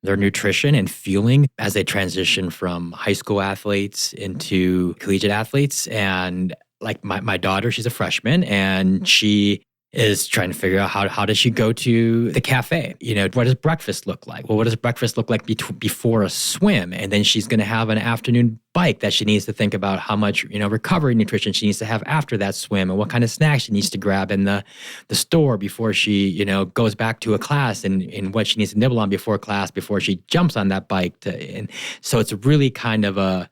nutrition and fueling as they transition from high school athletes into collegiate athletes. And like my daughter, she's a freshman, and she is trying to figure out how does she go to the cafe? What does breakfast look like? Well, what does breakfast look like before a swim? And then she's going to have an afternoon bike that she needs to think about how much, recovery nutrition she needs to have after that swim, and what kind of snacks she needs to grab in the store before she, goes back to a class, and what she needs to nibble on before class, before she jumps on that bike. And so it's really kind of a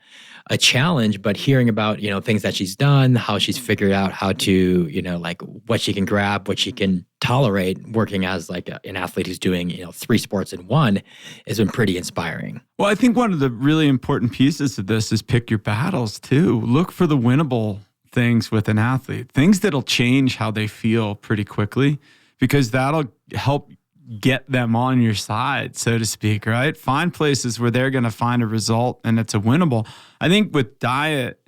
challenge, but hearing about, things that she's done, how she's figured out how to, like what she can grab, what she can tolerate working as like an athlete who's doing, 3 sports in one, has been pretty inspiring. Well, I think one of the really important pieces of this is pick your battles too. Look for the winnable things with an athlete, things that'll change how they feel pretty quickly, because that'll help get them on your side, so to speak, right? Find places where they're going to find a result and it's a winnable. I think with diet,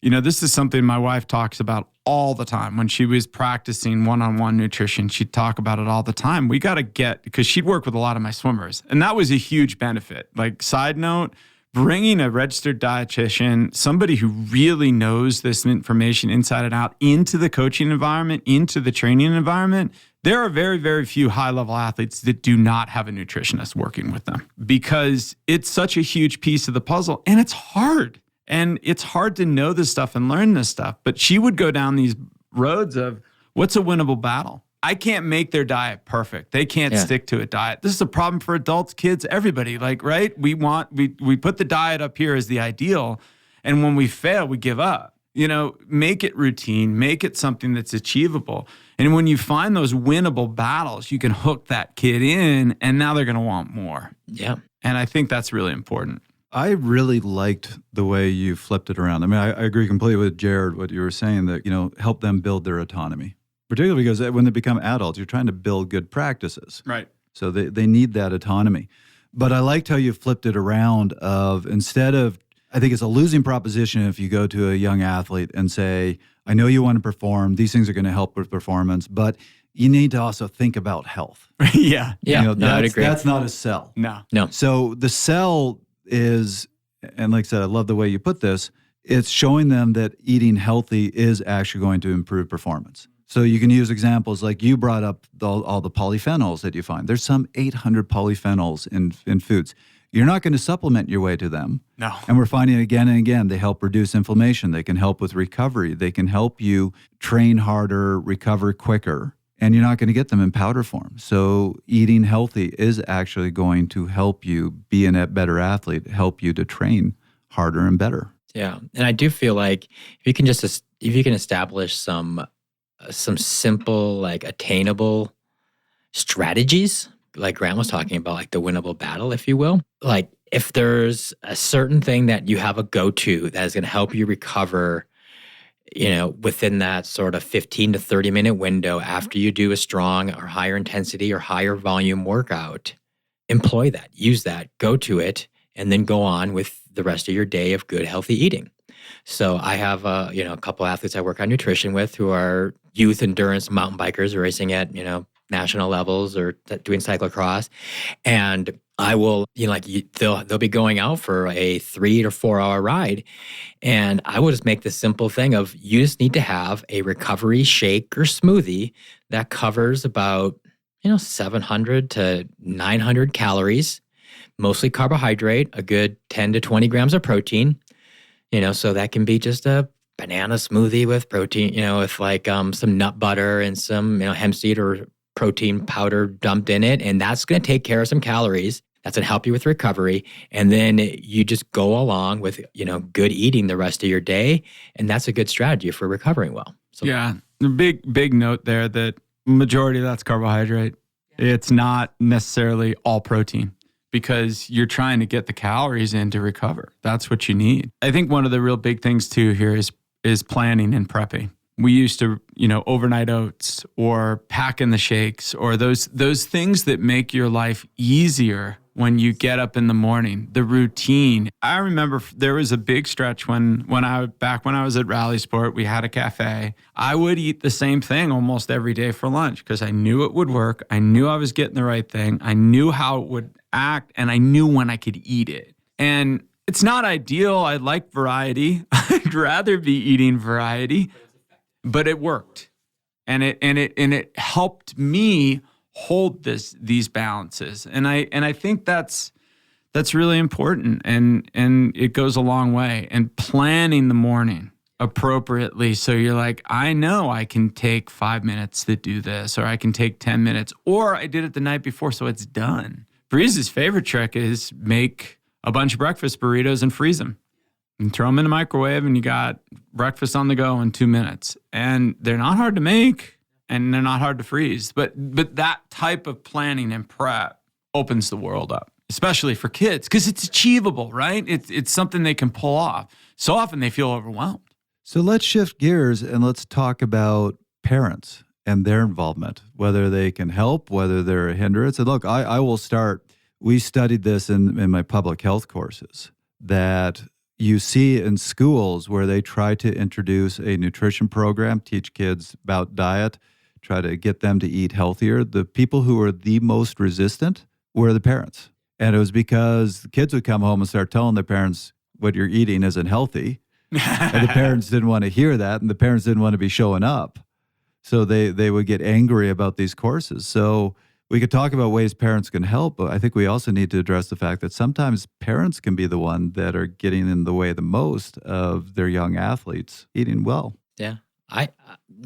this is something my wife talks about all the time. When she was practicing one-on-one nutrition, she'd talk about it all the time. We got to because she'd work with a lot of my swimmers, and that was a huge benefit. Like, side note, bringing a registered dietitian, somebody who really knows this information inside and out, into the coaching environment, into the training environment. There are very, very few high-level athletes that do not have a nutritionist working with them, because it's such a huge piece of the puzzle, and it's hard. And it's hard to know this stuff and learn this stuff. But she would go down these roads of, what's a winnable battle? I can't make their diet perfect. They can't stick to a diet. This is a problem for adults, kids, everybody. Like, right? We put the diet up here as the ideal, and when we fail, we give up. Make it routine, make it something that's achievable. And when you find those winnable battles, you can hook that kid in, and now they're going to want more. Yeah. And I think that's really important. I really liked the way you flipped it around. I mean, I agree completely with Jared, what you were saying, that, help them build their autonomy, particularly because when they become adults, you're trying to build good practices. Right. So they need that autonomy. But I liked how you flipped it around of, instead of, I think it's a losing proposition if you go to a young athlete and say, I know you want to perform, these things are going to help with performance, but you need to also think about health. Yeah. Yeah, no, I'd agree. That's not a sell. No. So the sell is, and like I said, I love the way you put this, it's showing them that eating healthy is actually going to improve performance. So you can use examples like you brought up all the polyphenols that you find. There's some 800 polyphenols in foods. You're not going to supplement your way to them. No. And we're finding again and again, they help reduce inflammation. They can help with recovery. They can help you train harder, recover quicker, and you're not going to get them in powder form. So eating healthy is actually going to help you be a better athlete, help you to train harder and better. Yeah. And I do feel like if you can establish some simple, like attainable strategies, like Grant was talking about, like the winnable battle, if you will. Like if there's a certain thing that you have a go-to that is going to help you recover, within that sort of 15 to 30 minute window after you do a strong or higher intensity or higher volume workout, employ that, use that, go to it, and then go on with the rest of your day of good, healthy eating. So I have a couple athletes I work on nutrition with who are youth endurance mountain bikers racing at, national levels or doing cyclocross. And I will, they'll be going out for a 3 to 4 hour ride. And I will just make the simple thing of you just need to have a recovery shake or smoothie that covers about, 700 to 900 calories, mostly carbohydrate, a good 10 to 20 grams of protein, so that can be just a banana smoothie with protein, with like some nut butter and some, hemp seed or protein powder dumped in it. And that's going to take care of some calories. That's going to help you with recovery. And then you just go along with, good eating the rest of your day. And that's a good strategy for recovering well. So, yeah. The big note there that majority of that's carbohydrate. It's not necessarily all protein because you're trying to get the calories in to recover. That's what you need. I think one of the real big things too here is planning and prepping. We used to, overnight oats or pack in the shakes or those things that make your life easier when you get up in the morning, the routine. I remember there was a big stretch when I was at Rally Sport, we had a cafe. I would eat the same thing almost every day for lunch because I knew it would work. I knew I was getting the right thing. I knew how it would act and I knew when I could eat it. And it's not ideal. I like variety. I'd rather be eating variety. But it worked, and it helped me hold these balances, and I think that's really important, and it goes a long way. And planning the morning appropriately, so you're like, I know I can take 5 minutes to do this, or I can take 10 minutes, or I did it the night before, so it's done. Breeze's favorite trick is make a bunch of breakfast burritos and freeze them. And throw them in the microwave and you got breakfast on the go in 2 minutes. And they're not hard to make and they're not hard to freeze. But that type of planning and prep opens the world up, especially for kids, because it's achievable, right? It's something they can pull off. So often they feel overwhelmed. So let's shift gears and let's talk about parents and their involvement, whether they can help, whether they're a hindrance. And look, I will start. We studied this in my public health courses that you see in schools where they try to introduce a nutrition program, teach kids about diet, try to get them to eat healthier. The people who were the most resistant were the parents. And it was because the kids would come home and start telling their parents what you're eating isn't healthy. And the parents didn't want to hear that, and the parents didn't want to be showing up. So they would get angry about these courses. So we could talk about ways parents can help, but I think we also need to address the fact that sometimes parents can be the one that are getting in the way the most of their young athletes eating well. Yeah. I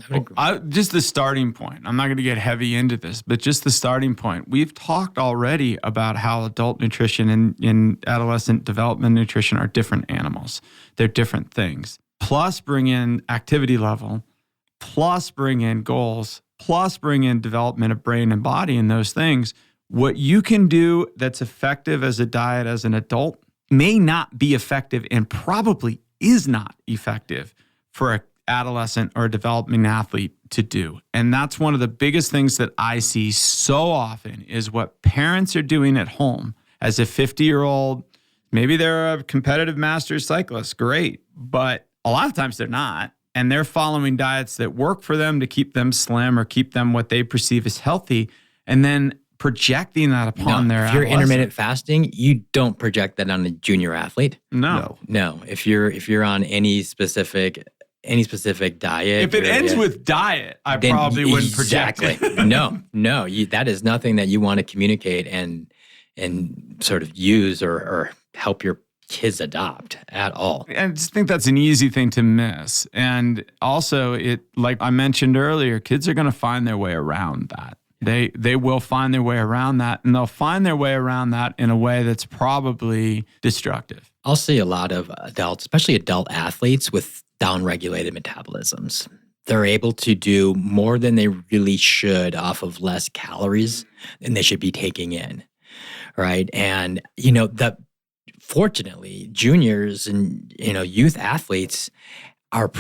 would agree. Just the starting point. I'm not going to get heavy into this, but just the starting point. We've talked already about how adult nutrition and adolescent development nutrition are different animals. They're different things. Plus bring in activity level, plus bring in goals, plus bring in development of brain and body and those things. What you can do that's effective as a diet as an adult may not be effective and probably is not effective for an adolescent or a developing athlete to do. And that's one of the biggest things that I see so often is what parents are doing at home as a 50-year-old. Maybe they're a competitive master cyclist, great, but a lot of times they're not. and they're following diets that work for them to keep them slim or keep them what they perceive as healthy, and then projecting that upon their if you're adolescent. intermittent fasting, you don't project that on a junior athlete. No. If you're on any specific diet, If it ends with diet, I probably wouldn't project it. No, that is nothing that you want to communicate and sort of use or help your kids adopt at all. I just think that's an easy thing to miss. And also, like I mentioned earlier, kids are going to find their way around that. They will find their way around that, and they'll find their way around that in a way that's probably destructive. I'll see a lot of adults, especially adult athletes with downregulated metabolisms. They're able to do more than they really should off of less calories than they should be taking in, right? And, fortunately, juniors and, youth athletes are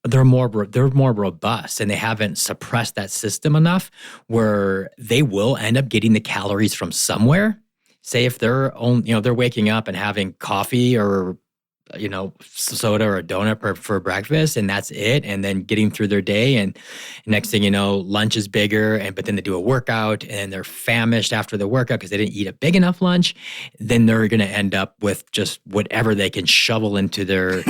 they're more robust, and they haven't suppressed that system enough where they will end up getting the calories from somewhere. Say if they're waking up and having coffee or soda or a donut for breakfast, and that's it, and then getting through their day, and next thing you know, lunch is bigger, but then they do a workout and they're famished after the workout because they didn't eat a big enough lunch, then they're going to end up with just whatever they can shovel into their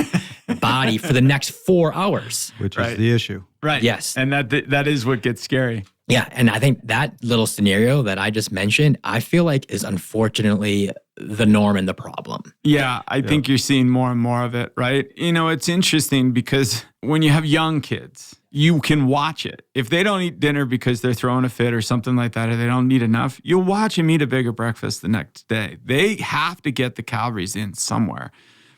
body for the next 4 hours. Which is the issue. Right. Yes. And that is what gets scary. Yeah, and I think that little scenario that I just mentioned, I feel like is unfortunately the norm and the problem. Yeah, I think you're seeing more and more of it, right? It's interesting because when you have young kids, you can watch it. If they don't eat dinner because they're throwing a fit or something like that, or they don't eat enough, you'll watch them eat a bigger breakfast the next day. They have to get the calories in somewhere.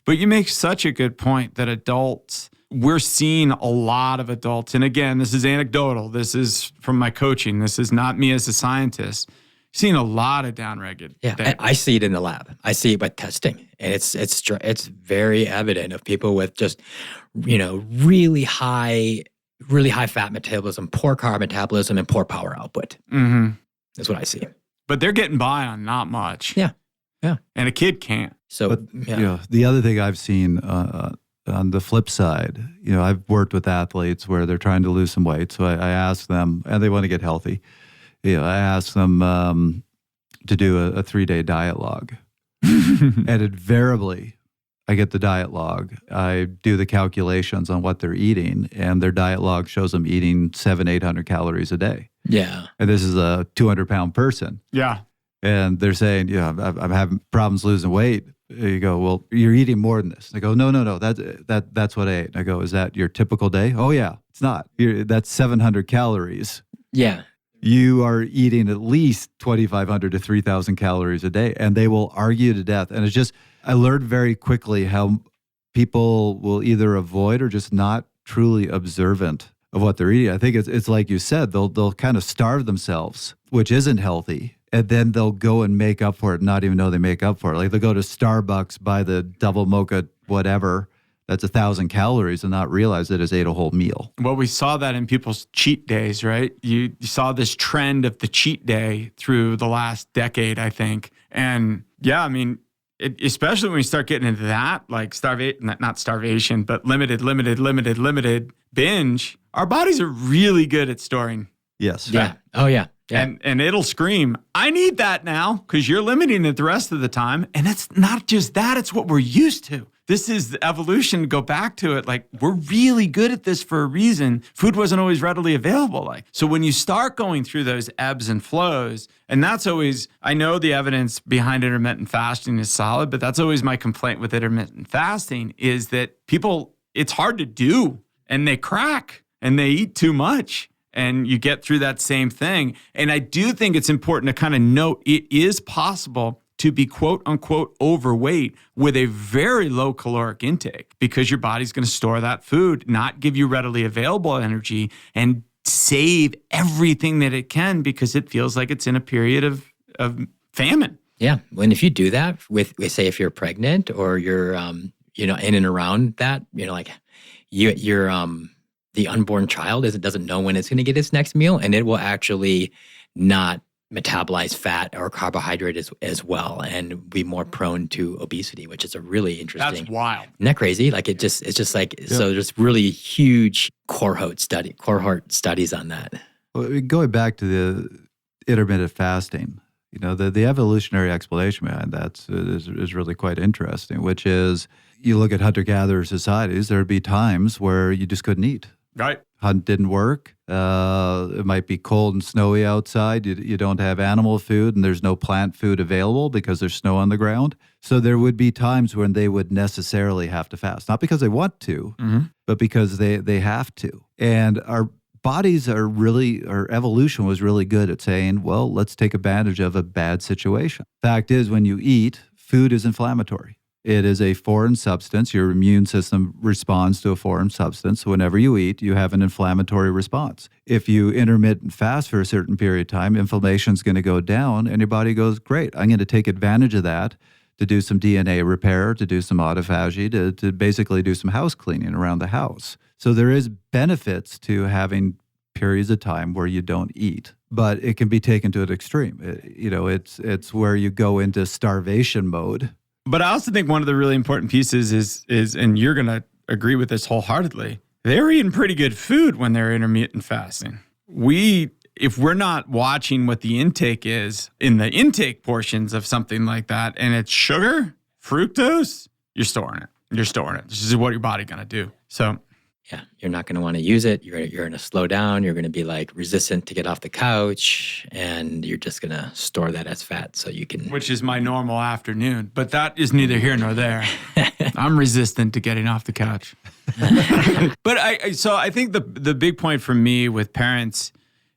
But you make such a good point that adults, we're seeing a lot of adults, and again, this is anecdotal. This is from my coaching. This is not me as a scientist. Seeing a lot of downregulated. Yeah, and I see it in the lab. I see it by testing, and it's very evident of people with just really high fat metabolism, poor carb metabolism, and poor power output. Mm-hmm. That's what I see. But they're getting by on not much. Yeah. And a kid can't. So, the other thing I've seen on the flip side, I've worked with athletes where they're trying to lose some weight. So I ask them, and they want to get healthy. I ask them to do a 3-day diet log. And invariably, I get the diet log. I do the calculations on what they're eating, and their diet log shows them eating 700-800 calories a day. Yeah. And this is a 200-pound person. Yeah. And they're saying, I'm having problems losing weight. You go, well, you're eating more than this. I go, no, that's what I ate. I go, is that your typical day? Oh yeah, it's not. That's 700 calories. Yeah. You are eating at least 2,500 to 3,000 calories a day, and they will argue to death. And I learned very quickly how people will either avoid or just not truly observant of what they're eating. I think it's like you said, they'll kind of starve themselves, which isn't healthy. And then they'll go and make up for it, not even know they make up for it. Like they'll go to Starbucks, buy the double mocha, whatever, that's 1,000 calories, and not realize they just ate a whole meal. Well, we saw that in people's cheat days, right? You saw this trend of the cheat day through the last decade, I think. And yeah, I mean, especially when you start getting into that, like not starvation, but limited binge, our bodies are really good at storing. Yes. Yeah. Oh, yeah. Yeah. And it'll scream, I need that now, because you're limiting it the rest of the time. And it's not just that, it's what we're used to. This is the evolution to go back to it. Like, we're really good at this for a reason. Food wasn't always readily available. So when you start going through those ebbs and flows, and that's always, I know the evidence behind intermittent fasting is solid, but that's always my complaint with intermittent fasting is that people, it's hard to do, and they crack, and they eat too much. And you get through that same thing. And I do think it's important to kind of note it is possible to be quote unquote overweight with a very low caloric intake, because your body's going to store that food, not give you readily available energy, and save everything that it can because it feels like it's in a period of famine. Yeah. When if you do that with say, if you're pregnant or you're, in and around that, like you're the unborn child doesn't know when it's going to get its next meal, and it will actually not metabolize fat or carbohydrate as well, and be more prone to obesity, which is a really interesting. That's wild. Isn't that crazy? Like it's just like, so there's really huge cohort studies on that. Well, going back to the intermittent fasting, the evolutionary explanation behind that is really quite interesting, which is you look at hunter-gatherer societies, there'd be times where you just couldn't eat. Right. Hunt didn't work. It might be cold and snowy outside. You don't have animal food and there's no plant food available because there's snow on the ground. So there would be times when they would necessarily have to fast, not because they want to, but because they have to. And our bodies our evolution was really good at saying, well, let's take advantage of a bad situation. Fact is, when you eat, food is inflammatory. It is a foreign substance. Your immune system responds to a foreign substance. So whenever you eat, you have an inflammatory response. If you intermittent fast for a certain period of time, inflammation is going to go down, and your body goes, great, I'm going to take advantage of that to do some DNA repair, to do some autophagy, to basically do some house cleaning around the house. So there is benefits to having periods of time where you don't eat, but it can be taken to an extreme. It's where you go into starvation mode. But I also think one of the really important pieces is, and you're going to agree with this wholeheartedly, they're eating pretty good food when they're intermittent fasting. If we're not watching what the intake is in the intake portions of something like that, and it's sugar, fructose, you're storing it. This is what your body's going to do. So yeah, you're not going to want to use it. You're going to slow down. You're going to be like resistant to get off the couch, and you're just going to store that as fat so you can. Which is my normal afternoon, but that is neither here nor there. I'm resistant to getting off the couch. But I think the big point for me with parents,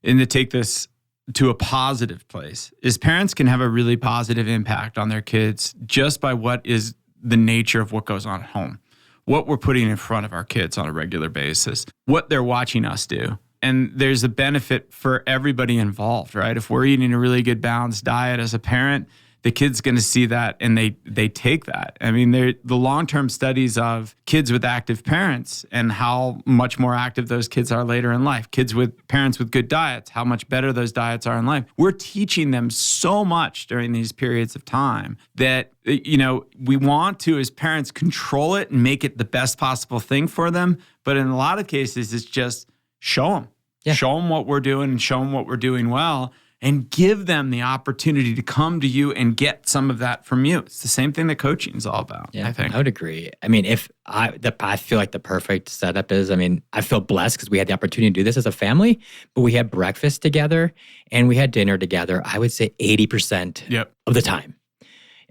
and to take this to a positive place, is parents can have a really positive impact on their kids just by what is the nature of what goes on at home. What we're putting in front of our kids on a regular basis, what they're watching us do. And there's a benefit for everybody involved, right? If we're eating a really good balanced diet as a parent, the kid's going to see that and they take that. I mean, the long-term studies of kids with active parents and how much more active those kids are later in life. Kids with parents with good diets, how much better those diets are in life. We're teaching them so much during these periods of time that, we want to, as parents, control it and make it the best possible thing for them. But in a lot of cases, it's just show them. Yeah. Show them what we're doing and show them what we're doing well. And give them the opportunity to come to you and get some of that from you. It's the same thing that coaching is all about, yeah, I think. I would agree. I mean, I feel like the perfect setup is, I feel blessed because we had the opportunity to do this as a family, but we had breakfast together and we had dinner together, I would say 80% of the time.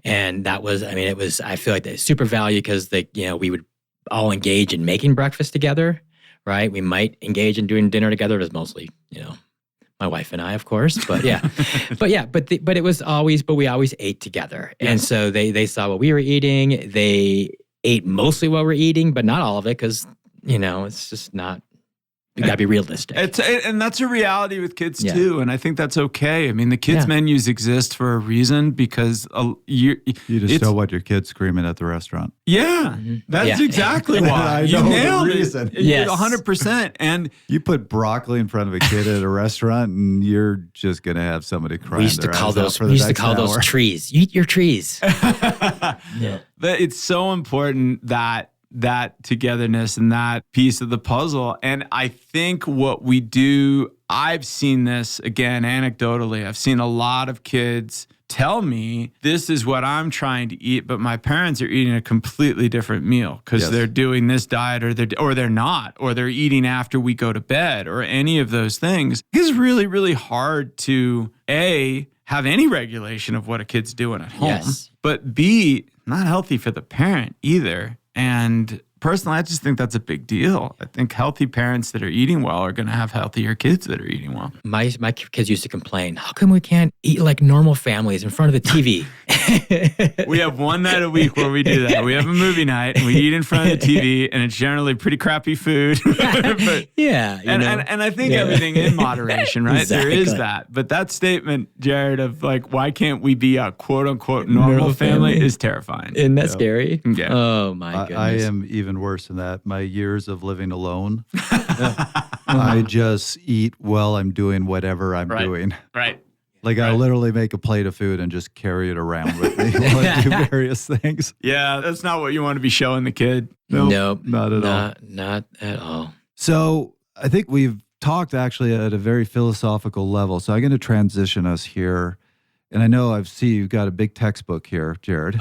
And that was, I feel like that's super value because we would all engage in making breakfast together, right? We might engage in doing dinner together. It was mostly, my wife and I, of course, but yeah, but we always ate together. Yeah. And so they saw what we were eating. They ate mostly what we're eating, but not all of it because, it's just not, you gotta be realistic. And that's a reality with kids too. And I think that's okay. I mean, the kids menus exist for a reason because you just know what your kid's screaming at the restaurant. Yeah, that's exactly why. You nailed the reason. It. Yes. 100%. And you put broccoli in front of a kid at a restaurant and you're just going to have somebody crying. We used to call those trees. You eat your trees. Yeah. But it's so important that togetherness and that piece of the puzzle. And I think what we do, I've seen this again, anecdotally, I've seen a lot of kids tell me, this is what I'm trying to eat, but my parents are eating a completely different meal because they're doing this diet or they're not, or they're eating after we go to bed or any of those things. It's really, really hard to have any regulation of what a kid's doing at home, but B, not healthy for the parent either. And personally, I just think that's a big deal. I think healthy parents that are eating well are going to have healthier kids that are eating well. My kids used to complain, how come we can't eat like normal families in front of the TV? We have one night a week where we do that. We have a movie night and we eat in front of the TV and it's generally pretty crappy food. But, and I think everything in moderation, right? Exactly. There is that. But that statement, Jared, of like, why can't we be a quote unquote normal family is terrifying. Isn't that scary? Yeah. Oh my goodness. I am even worse than that. My years of living alone, I just eat while I'm doing whatever I'm doing. Right. Like I literally make a plate of food and just carry it around with me while I do various things. Yeah, that's not what you want to be showing the kid. Nope, not at all. Not at all. So I think we've talked actually at a very philosophical level. So I'm going to transition us here. And I know you've got a big textbook here, Jared.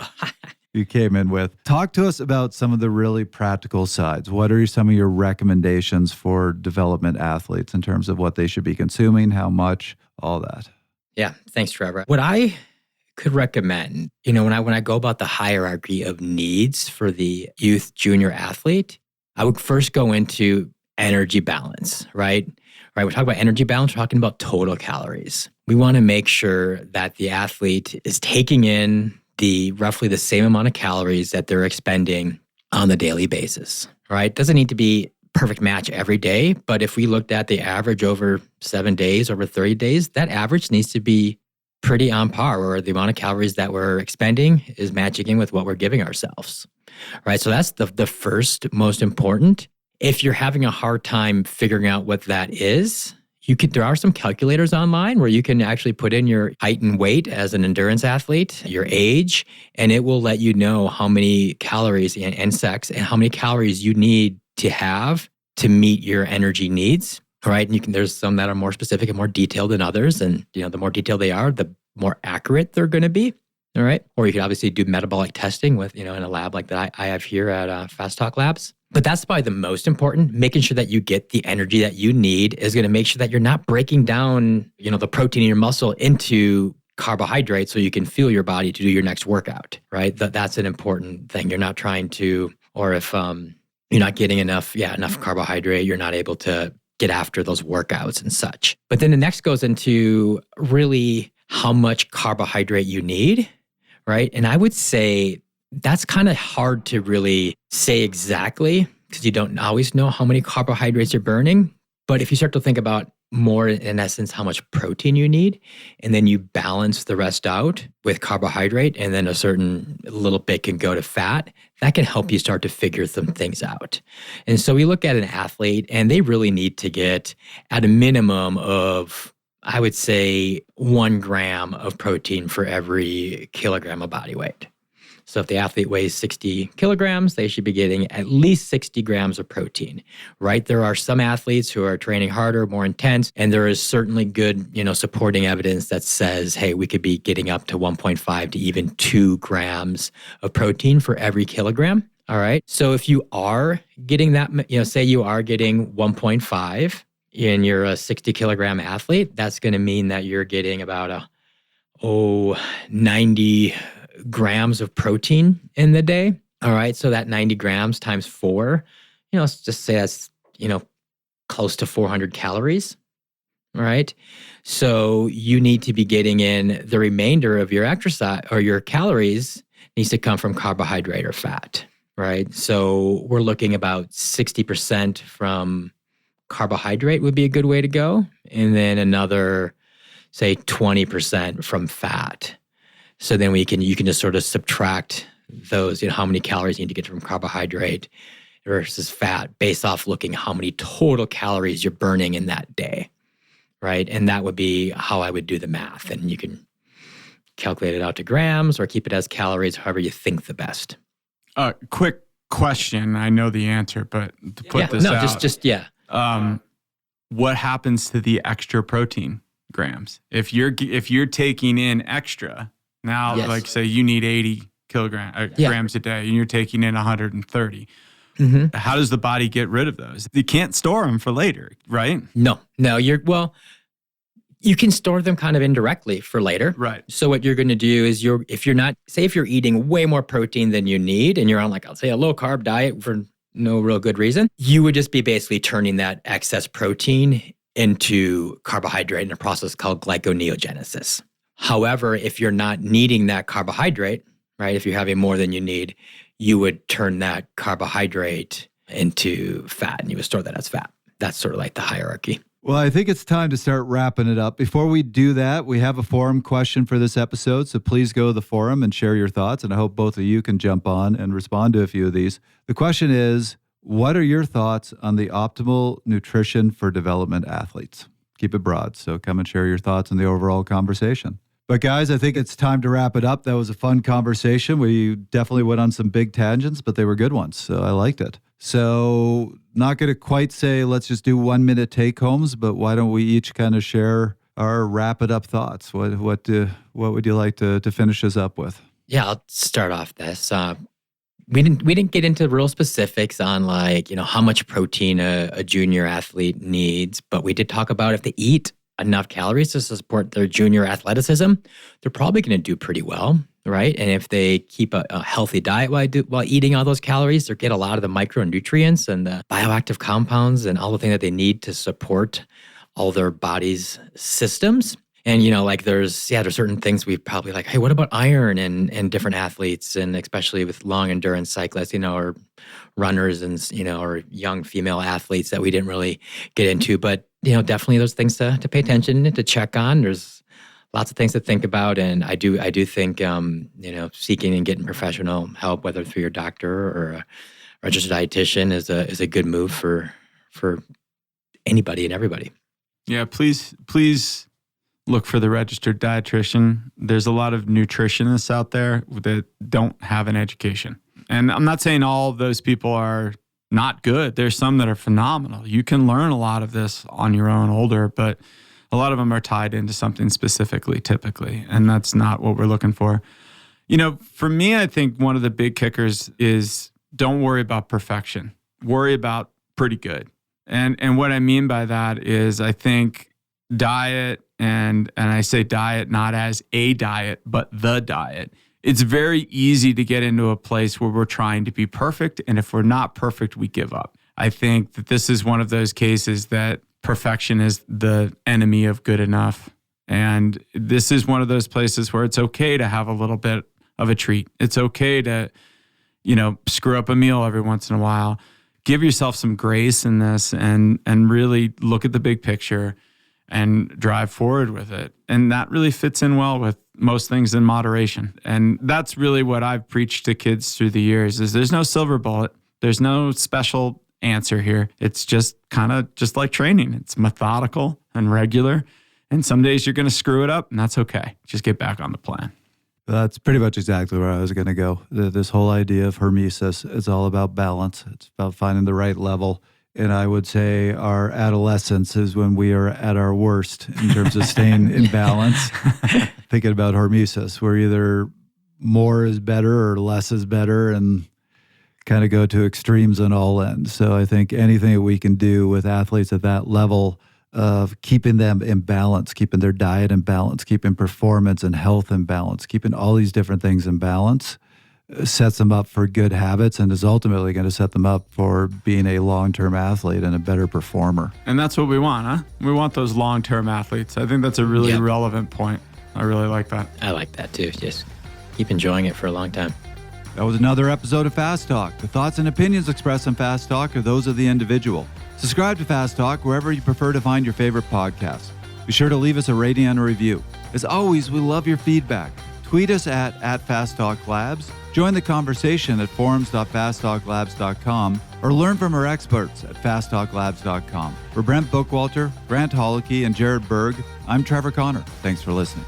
You came in with. Talk to us about some of the really practical sides. What are some of your recommendations for development athletes in terms of what they should be consuming, how much, all that? Yeah, thanks, Trevor. What I could recommend, when I go about the hierarchy of needs for the youth junior athlete, I would first go into energy balance, right? Right. We're talking about energy balance, we're talking about total calories. We want to make sure that the athlete is taking in roughly the same amount of calories that they're expending on the daily basis, right? Doesn't need to be perfect match every day, but if we looked at the average over 7 days, over 30 days, that average needs to be pretty on par, where the amount of calories that we're expending is matching in with what we're giving ourselves, right? So that's the first most important. If you're having a hard time figuring out what that is, there are some calculators online where you can actually put in your height and weight as an endurance athlete, your age, and it will let you know how many calories and sex and how many calories you need to have to meet your energy needs. All right. And there's some that are more specific and more detailed than others. And the more detailed they are, the more accurate they're going to be. All right. Or you could obviously do metabolic testing with, in a lab like that I have here at Fast Talk Labs. But that's probably the most important. Making sure that you get the energy that you need is going to make sure that you're not breaking down, the protein in your muscle into carbohydrates so you can fuel your body to do your next workout, right? That's an important thing. You're not trying to, or if you're not getting enough carbohydrate, you're not able to get after those workouts and such. But then the next goes into really how much carbohydrate you need, right? And I would say that's kind of hard to really say exactly because you don't always know how many carbohydrates you're burning. But if you start to think about more, in essence, how much protein you need, and then you balance the rest out with carbohydrate, and then a certain little bit can go to fat, that can help you start to figure some things out. And so we look at an athlete, and they really need to get at a minimum of, I would say, 1 gram of protein for every kilogram of body weight. So if the athlete weighs 60 kilograms, they should be getting at least 60 grams of protein, right? There are some athletes who are training harder, more intense, and there is certainly good, supporting evidence that says, hey, we could be getting up to 1.5 to even 2 grams of protein for every kilogram. All right. So if you are getting that, say you are getting 1.5 and you're a 60 kilogram athlete, that's going to mean that you're getting about 90 grams of protein in the day. All right. So that 90 grams times 4, let's just say that's, close to 400 calories. All right. So you need to be getting in the remainder of your exercise, or your calories needs to come from carbohydrate or fat. Right. So we're looking about 60% from carbohydrate would be a good way to go. And then another, say, 20% from fat. So then you can just sort of subtract those, how many calories you need to get from carbohydrate versus fat based off looking how many total calories you're burning in that day, right? And that would be how I would do the math. And you can calculate it out to grams or keep it as calories, however you think the best. Quick question. I know the answer, but to put this out. What happens to the extra protein grams? If you're taking in extra, now, like say you need 80 grams a day and you're taking in 130. Mm-hmm. How does the body get rid of those? You can't store them for later, right? No, you can store them kind of indirectly for later. Right. So what you're going to do is if you're eating way more protein than you need and you're on I'll say a low carb diet for no real good reason, you would just be basically turning that excess protein into carbohydrate in a process called glyconeogenesis. However, if you're not needing that carbohydrate, right, if you're having more than you need, you would turn that carbohydrate into fat and you would store that as fat. That's sort of like the hierarchy. Well, I think it's time to start wrapping it up. Before we do that, we have a forum question for this episode, so please go to the forum and share your thoughts, and I hope both of you can jump on and respond to a few of these. The question is, what are your thoughts on the optimal nutrition for development athletes? keep it broad. So come and share your thoughts on the overall conversation. But guys, I think it's time to wrap it up. That was a fun conversation. We definitely went on some big tangents, but they were good ones. So I liked it. So not going to quite say, let's just do 1 minute take homes, but why don't we each kind of share our wrap it up thoughts? What would you like to finish us up with? Yeah, I'll start off this. We didn't get into real specifics on how much protein a junior athlete needs, but we did talk about if they eat enough calories to support their junior athleticism, they're probably going to do pretty well, right? And if they keep a healthy diet while eating all those calories, they get a lot of the micronutrients and the bioactive compounds and all the things that they need to support all their body's systems. And, there's certain things we probably like, hey, what about iron in different athletes, and especially with long endurance cyclists, or runners and, or young female athletes that we didn't really get into. But, definitely those things to pay attention and to check on. There's lots of things to think about. And I do think, seeking and getting professional help, whether through your doctor or just a dietitian, is a good move for anybody and everybody. Yeah, please look for the registered dietitian. There's a lot of nutritionists out there that don't have an education. And I'm not saying all of those people are not good. There's some that are phenomenal. You can learn a lot of this on your own older, but a lot of them are tied into something specifically, typically, and that's not what we're looking for. For me, I think one of the big kickers is don't worry about perfection. Worry about pretty good. And what I mean by that is I think diet, and I say diet not as a diet, but the diet. It's very easy to get into a place where we're trying to be perfect, and if we're not perfect, we give up. I think that this is one of those cases that perfection is the enemy of good enough. And this is one of those places where it's okay to have a little bit of a treat. It's okay to, screw up a meal every once in a while. Give yourself some grace in this and really look at the big picture and drive forward with it. And that really fits in well with most things in moderation. And that's really what I've preached to kids through the years is there's no silver bullet. There's no special answer here. It's just kind of just like training. It's methodical and regular. And some days you're going to screw it up, and that's okay. Just get back on the plan. That's pretty much exactly where I was going to go. This whole idea of hormesis is all about balance. It's about finding the right level. And I would say our adolescence is when we are at our worst in terms of staying in balance. Thinking about hormesis, where either more is better or less is better, and kind of go to extremes on all ends. So I think anything that we can do with athletes at that level of keeping them in balance, keeping their diet in balance, keeping performance and health in balance, keeping all these different things in balance, sets them up for good habits and is ultimately going to set them up for being a long-term athlete and a better performer. And that's what we want, huh? We want those long-term athletes. I think that's a really relevant point. I really like that. I like that too. Just keep enjoying it for a long time. That was another episode of Fast Talk. The thoughts and opinions expressed on Fast Talk are those of the individual. Subscribe to Fast Talk wherever you prefer to find your favorite podcast. Be sure to leave us a rating and a review. As always, we love your feedback. Tweet us at Fast Talk Labs. Join the conversation at forums.fasttalklabs.com or learn from our experts at fasttalklabs.com. For Brent Bookwalter, Grant Hollicky, and Jared Berg, I'm Trevor Connor. Thanks for listening.